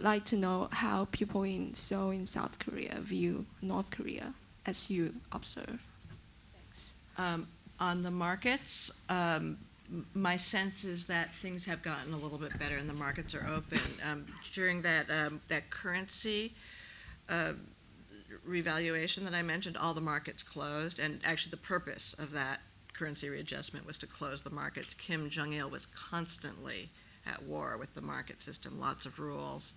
like to know how people in Seoul in South Korea view North Korea as you observe. Thanks. On the markets, my sense is that things have gotten a little bit better and the markets are open. During that currency revaluation that I mentioned, all the markets closed, and actually the purpose of that currency readjustment was to close the markets. Kim Jong-il was constantly at war with the market system, lots of rules.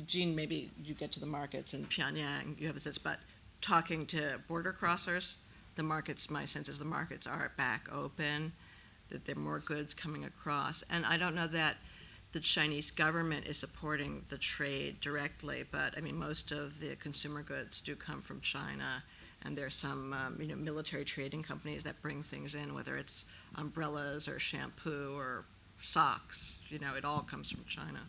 Jean, maybe you get to the markets in Pyongyang, you have a sense, but talking to border crossers, the markets, my sense is the markets are back open, that there are more goods coming across. And I don't know that the Chinese government is supporting the trade directly, but I mean, most of the consumer goods do come from China, and there are some military trading companies that bring things in, whether it's umbrellas or shampoo or socks, it all comes from China.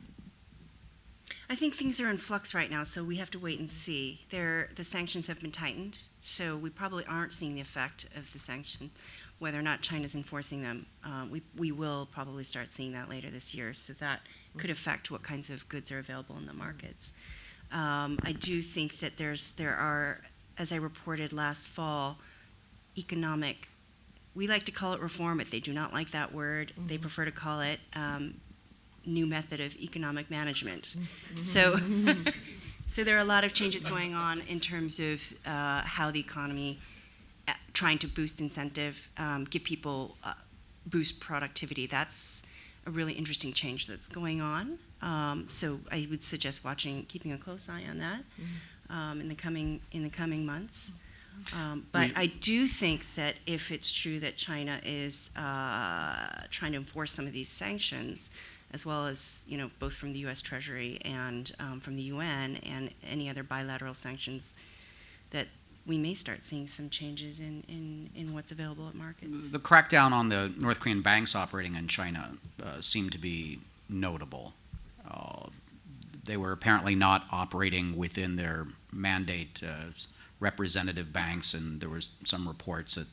I think things are in flux right now, so we have to wait and see. The sanctions have been tightened, so we probably aren't seeing the effect of the sanction. Whether or not China's enforcing them, we will probably start seeing that later this year, so that could affect what kinds of goods are available in the markets. I do think that there are, as I reported last fall, economic, we like to call it reform, but they do not like that word. They prefer to call it new method of economic management. So there are a lot of changes going on in terms of how the economy, trying to boost incentive, give people, boost productivity. That's a really interesting change that's going on. So I would suggest keeping a close eye on that in the coming months. But I do think that if it's true that China is trying to enforce some of these sanctions, as well as both from the U.S. Treasury and from the UN and any other bilateral sanctions, that we may start seeing some changes in what's available at markets. The crackdown on the North Korean banks operating in China seemed to be notable. They were apparently not operating within their mandate representative banks, and there was some reports that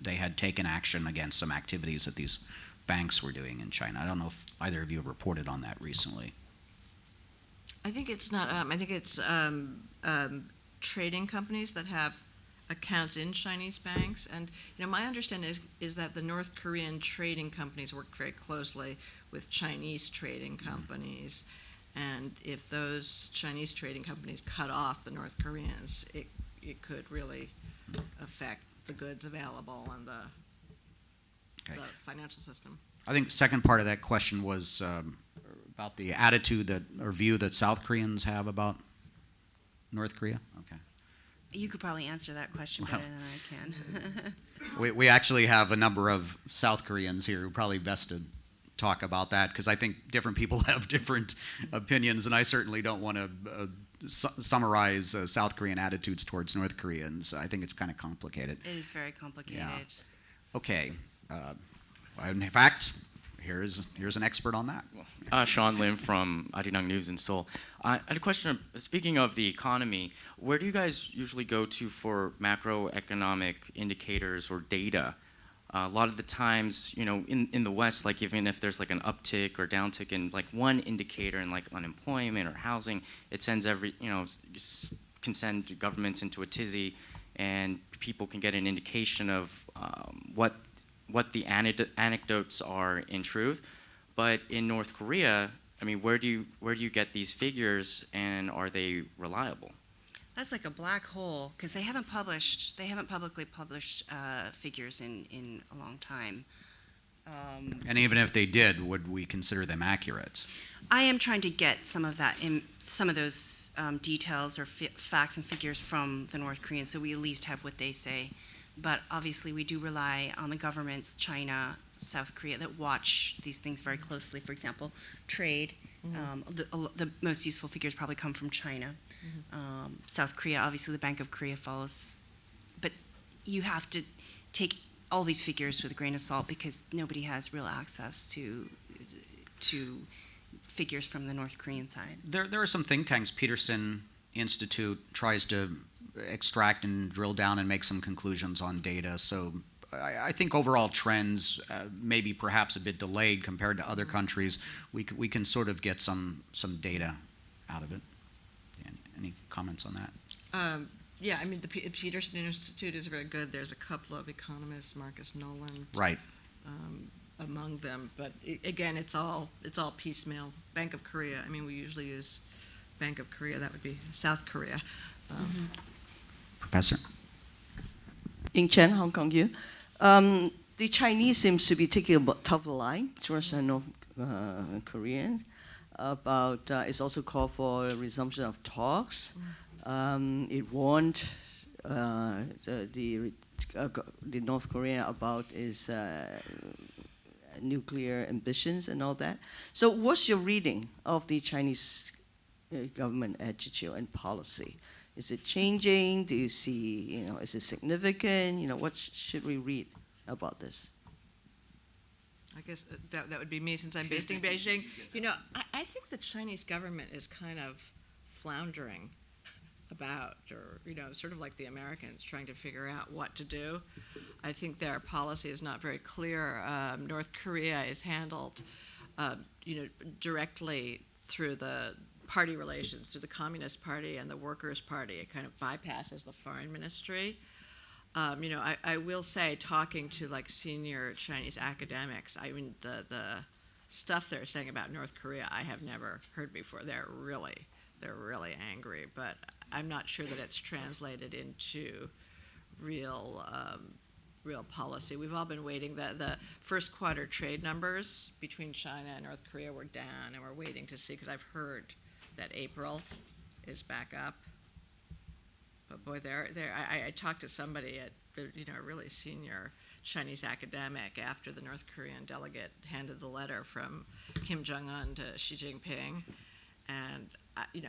they had taken action against some activities that these banks were doing in China. I don't know if either of you have reported on that recently. I think it's not. I think it's trading companies that have accounts in Chinese banks, and my understanding is that the North Korean trading companies work very closely with Chinese trading companies, and if those Chinese trading companies cut off the North Koreans, it could really affect the goods available and the financial system. I think the second part of that question was about the attitude or view that South Koreans have about North Korea. Okay. You could probably answer that question better than I can. We actually have a number of South Koreans here who are probably best to talk about that, because I think different people have different opinions, and I certainly don't want to summarize South Korean attitudes towards North Koreans. I think it's kind of complicated. It is very complicated. Yeah. Okay. In fact, here's an expert on that. Sean Lim from Arirang News in Seoul. I had a question. Speaking of the economy, where do you guys usually go to for macroeconomic indicators or data? A lot of the times, in the West, like even if there's like an uptick or downtick in like one indicator in like unemployment or housing, it sends can send governments into a tizzy, and people can get an indication of what the anecdotes are in truth. But in North Korea, I mean, where do you get these figures, and are they reliable? That's like a black hole because they haven't publicly published figures in a long time. And even if they did, would we consider them accurate? I am trying to get some of that in some of those details or facts and figures from the North Koreans, so we at least have what they say. But obviously, we do rely on the governments, China, South Korea, that watch these things very closely. For example, trade. The most useful figures probably come from China. South Korea, obviously, the Bank of Korea follows. But you have to take all these figures with a grain of salt because nobody has real access to figures from the North Korean side. There are some think tanks. Peterson Institute tries to extract and drill down and make some conclusions on data. So I think overall trends, maybe perhaps a bit delayed compared to other countries, we can sort of get some data out of it. Any comments on that? Yeah, I mean, the Peterson Institute is very good. There's a couple of economists, Marcus Noland, Right. Among them. But again, it's all piecemeal. Bank of Korea. I mean, we usually use Bank of Korea. That would be South Korea. Professor? In Chen, Hong Kong, you. The Chinese seems to be taking a tough line towards the North Korean. It's also called for a resumption of talks. It warned the North Korea about its nuclear ambitions and all that. So what's your reading of the Chinese government attitude and policy? Is it changing? Do you see, is it significant? What should we read about this? I guess that would be me since I'm based in Beijing. I think the Chinese government is kind of floundering about, or, sort of like the Americans trying to figure out what to do. I think their policy is not very clear. North Korea is handled, directly through the party relations, through the Communist Party and the Workers' Party. It kind of bypasses the foreign ministry. I will say, talking to like senior Chinese academics, I mean, the stuff they're saying about North Korea, I have never heard before. They're really angry, but I'm not sure that it's translated into real policy. We've all been waiting. The first quarter trade numbers between China and North Korea were down, and we're waiting to see, because I've heard that April is back up. But boy, I talked to somebody at, a really senior Chinese academic after the North Korean delegate handed the letter from Kim Jong-un to Xi Jinping, and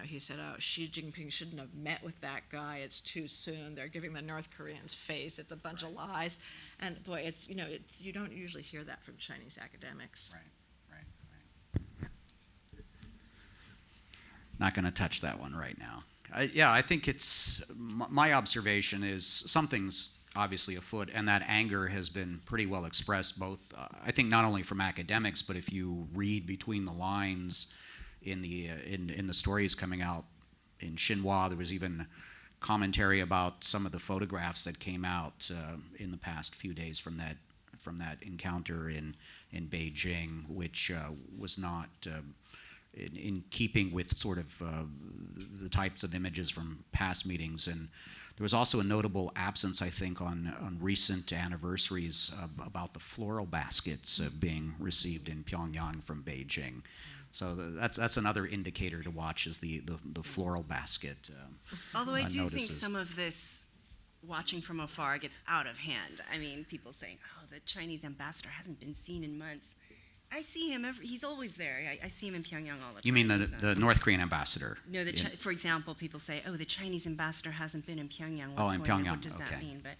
he said, "Oh, Xi Jinping shouldn't have met with that guy. It's too soon. They're giving the North Koreans face. It's a bunch of lies." And boy, it's you don't usually hear that from Chinese academics. Right. Not going to touch that one right now. I think it's my observation is something's obviously afoot, and that anger has been pretty well expressed. Both, I think, not only from academics, but if you read between the lines in the stories coming out in Xinhua, there was even commentary about some of the photographs that came out in the past few days from that encounter in Beijing, which was not in keeping with sort of the types of images from past meetings. And there was also a notable absence, I think, on recent anniversaries about the floral baskets being received in Pyongyang from Beijing. So that's another indicator to watch, is the floral basket. Although I do notices. think some of this, watching from afar, gets out of hand. I mean, people saying, "Oh, the Chinese ambassador hasn't been seen in months." I see him. He's always there. I see him in Pyongyang all the time. You mean the North Korean ambassador? No, for example, people say, "Oh, the Chinese ambassador hasn't been in Pyongyang. Oh, What's in going on? Pyongyang, What does that okay. mean?" But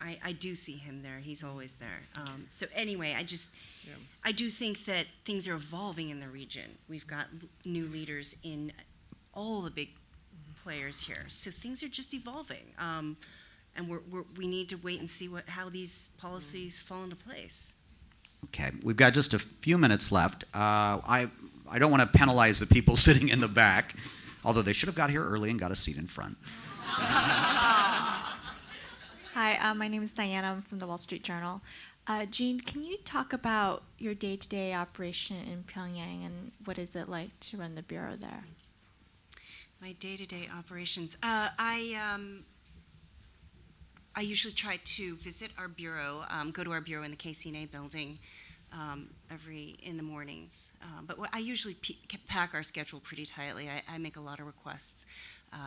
I do see him there. He's always there. So anyway, I do think that things are evolving in the region. We've got new leaders in all the big players here. So things are just evolving, and we need to wait and see how these policies fall into place. Okay, we've got just a few minutes left. I don't want to penalize the people sitting in the back, although they should have got here early and got a seat in front. Hi, my name is Diana. I'm from the Wall Street Journal. Jean, can you talk about your day-to-day operation in Pyongyang and what is it like to run the bureau there? My day-to-day operations. I usually try to visit our bureau, go to our bureau in the KCNA building in the mornings. But I usually pack our schedule pretty tightly. I make a lot of requests,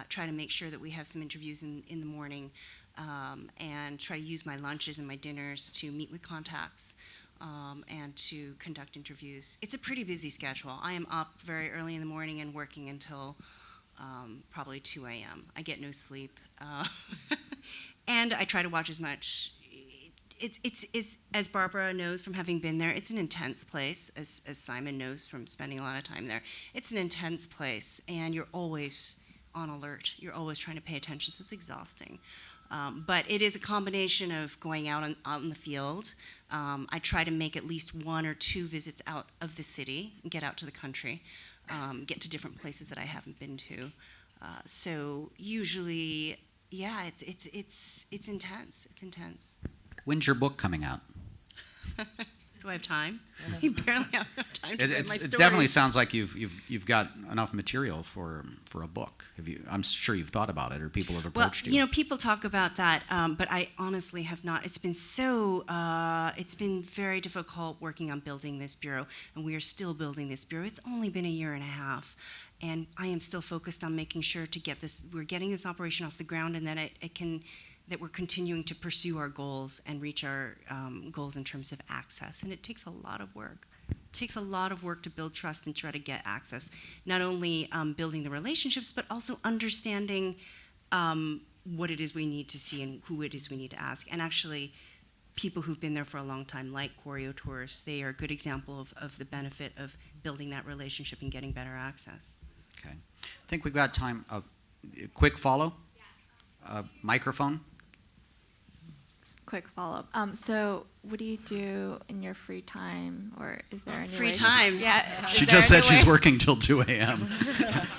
try to make sure that we have some interviews in the morning, and try to use my lunches and my dinners to meet with contacts and to conduct interviews. It's a pretty busy schedule. I am up very early in the morning and working until probably 2 a.m. I get no sleep. And I try to watch as much. It's as Barbara knows from having been there, it's an intense place, as Simon knows from spending a lot of time there. It's an intense place, and you're always on alert. You're always trying to pay attention, so it's exhausting. But it is a combination of going out in the field. I try to make at least 1 or 2 visits out of the city and get out to the country, get to different places that I haven't been to. So usually, yeah, it's intense. It's intense. When's your book coming out? Do I have time? You barely have time to read my stories. It definitely sounds like you've got enough material for a book. I'm sure you've thought about it, or people have approached you. Well, you know, people talk about that, but I honestly have not. It's been very difficult working on building this bureau, and we are still building this bureau. It's only been a year and a half, and I am still focused on making sure to get this. We're getting this operation off the ground, and then that we're continuing to pursue our goals and reach our goals in terms of access. And it takes a lot of work. It takes a lot of work to build trust and try to get access. Not only building the relationships, but also understanding what it is we need to see and who it is we need to ask. And actually, people who've been there for a long time, like Koryo Tours, they are a good example of the benefit of building that relationship and getting better access. Okay. I think we've got time. A quick follow? Microphone? Quick follow-up. So what do you do in your free time, or is there any free way time? Yeah. She just said she's working till 2 a.m.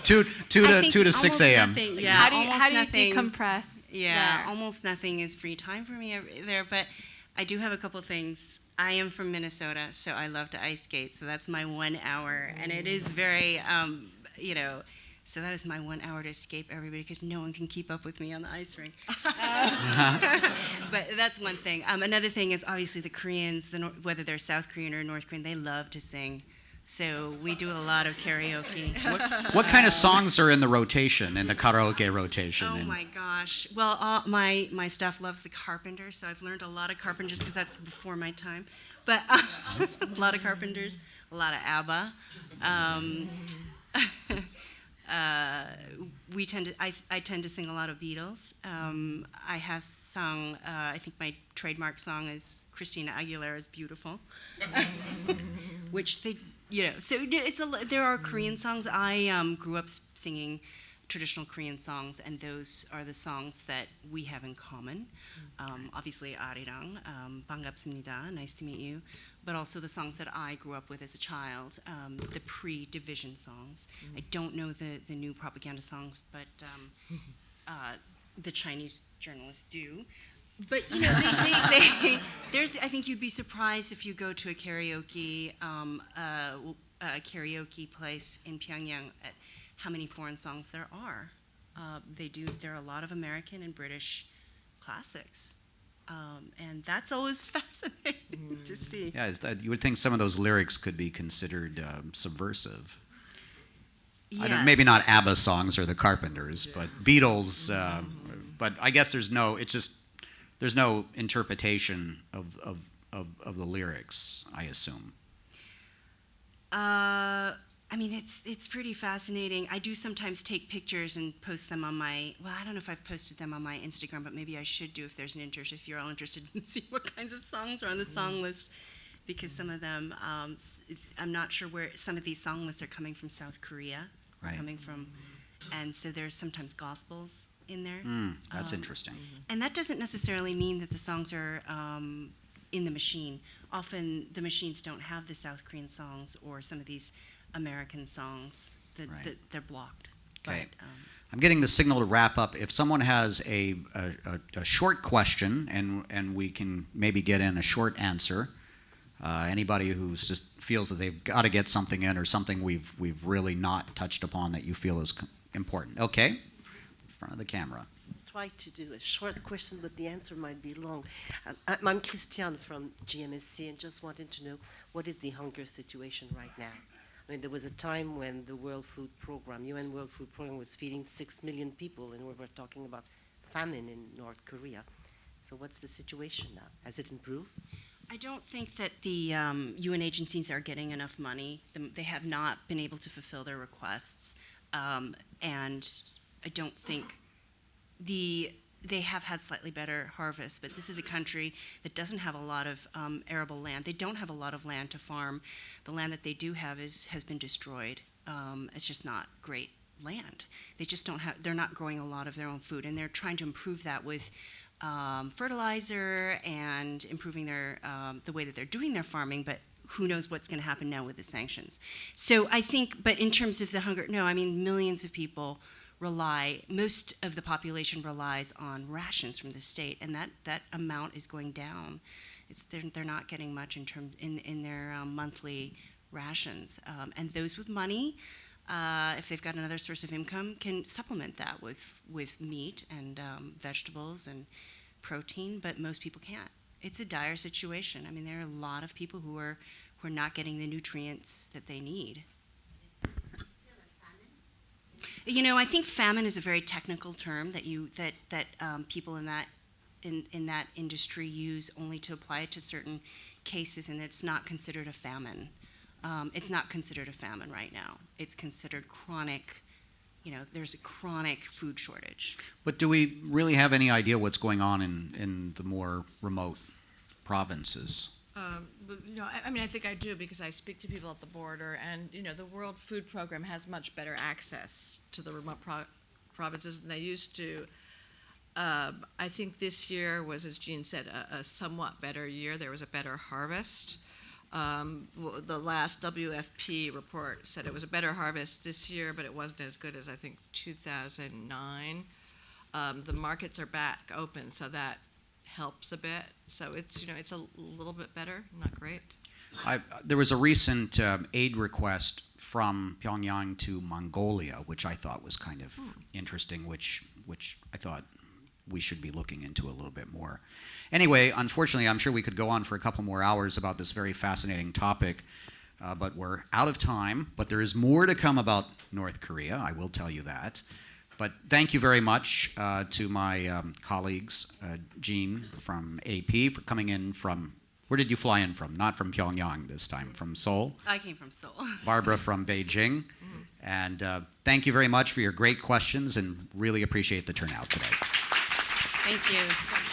2 to 6 a.m. Yeah. How do you decompress? Yeah, there? almost nothing is free time for me there, but I do have a couple things. I am from Minnesota, so I love to ice skate. So that's my 1 hour, and it is very, so that is my 1 hour to escape everybody, because no one can keep up with me on the ice rink. But that's one thing. Another thing is obviously the Koreans, whether they're South Korean or North Korean, they love to sing. So we do a lot of karaoke. What kind of songs are in the rotation, in the karaoke rotation? Oh my gosh. Well, my staff loves the Carpenters, so I've learned a lot of Carpenters because that's before my time. But a lot of Carpenters, a lot of ABBA. I tend to sing a lot of Beatles. I have sung, I think my trademark song is Christina Aguilera's Beautiful, which they, so there are Korean songs. I grew up singing traditional Korean songs, and those are the songs that we have in common. Obviously, Arirang, 반갑습니다, nice to meet you, but also the songs that I grew up with as a child, the pre-division songs. I don't know the new propaganda songs, but the Chinese journalists do. But there's. I think you'd be surprised if you go to a karaoke place in Pyongyang at how many foreign songs there are. There are a lot of American and British classics. And that's always fascinating to see. Yeah, you would think some of those lyrics could be considered subversive. Yes. Maybe not ABBA songs or the Carpenters, but Beatles. But I guess there's no interpretation of the lyrics, I assume. I mean, it's pretty fascinating. I do sometimes take pictures and post them on I don't know if I've posted them on my Instagram, but maybe I should do if there's an interest, if you're all interested in seeing what kinds of songs are on the song list, because some of them, I'm not sure where some of these song lists are coming from South Korea, right. And so there's sometimes gospels in there. That's interesting. And that doesn't necessarily mean that the songs are in the machine. Often the machines don't have the South Korean songs or some of these American songs that they're blocked. Okay. But, I'm getting the signal to wrap up. If someone has a short question, and we can maybe get in a short answer, anybody who's just feels that they've got to get something in, or something we've really not touched upon that you feel is important. Okay, in front of the camera. Try to do a short question, but the answer might be long. I'm Christiane from GMSC and just wanted to know what is the hunger situation right now? I mean, there was a time when the World Food Program, UN World Food Program, was feeding 6 million people, and we were talking about famine in North Korea. So what's the situation now? Has it improved? I don't think that the UN agencies are getting enough money. They have not been able to fulfill their requests, and I don't think they have had slightly better harvests, but this is a country that doesn't have a lot of arable land. They don't have a lot of land to farm. The land that they do have has been destroyed. It's just not great land. They just don't have, they're not growing a lot of their own food, and they're trying to improve that with fertilizer and improving their the way that they're doing their farming, but who knows what's going to happen now with the sanctions. So I think, but in terms of the hunger, no, I mean, millions of people most of the population relies on rations from the state, and that amount is going down. They're not getting much in their monthly rations, and those with money, if they've got another source of income, can supplement that with meat and vegetables and protein, but most people can't. It's a dire situation. I mean, there are a lot of people who are not getting the nutrients that they need. You know, I think famine is a very technical term that people in that industry use only to apply it to certain cases, and it's not considered a famine. It's not considered a famine right now. It's considered chronic. You know, there's a chronic food shortage. But do we really have any idea what's going on in the more remote provinces? I mean, I think I do because I speak to people at the border, and the World Food Program has much better access to the remote provinces than they used to. I think this year was, as Jean said, a somewhat better year. There was a better harvest. The last WFP report said it was a better harvest this year, but it wasn't as good as I think 2009. The markets are back open, so that helps a bit. So it's it's a little bit better, not great. There was a recent aid request from Pyongyang to Mongolia, which I thought was kind of interesting, which I thought we should be looking into a little bit more. Anyway, unfortunately, I'm sure we could go on for a couple more hours about this very fascinating topic, but we're out of time. But there is more to come about North Korea, I will tell you that. But thank you very much to my colleagues, Jean from AP, for coming in from, where did you fly in from? Not from Pyongyang this time, from Seoul. I came from Seoul. Barbara from Beijing. And thank you very much for your great questions, and really appreciate the turnout today. Thank you.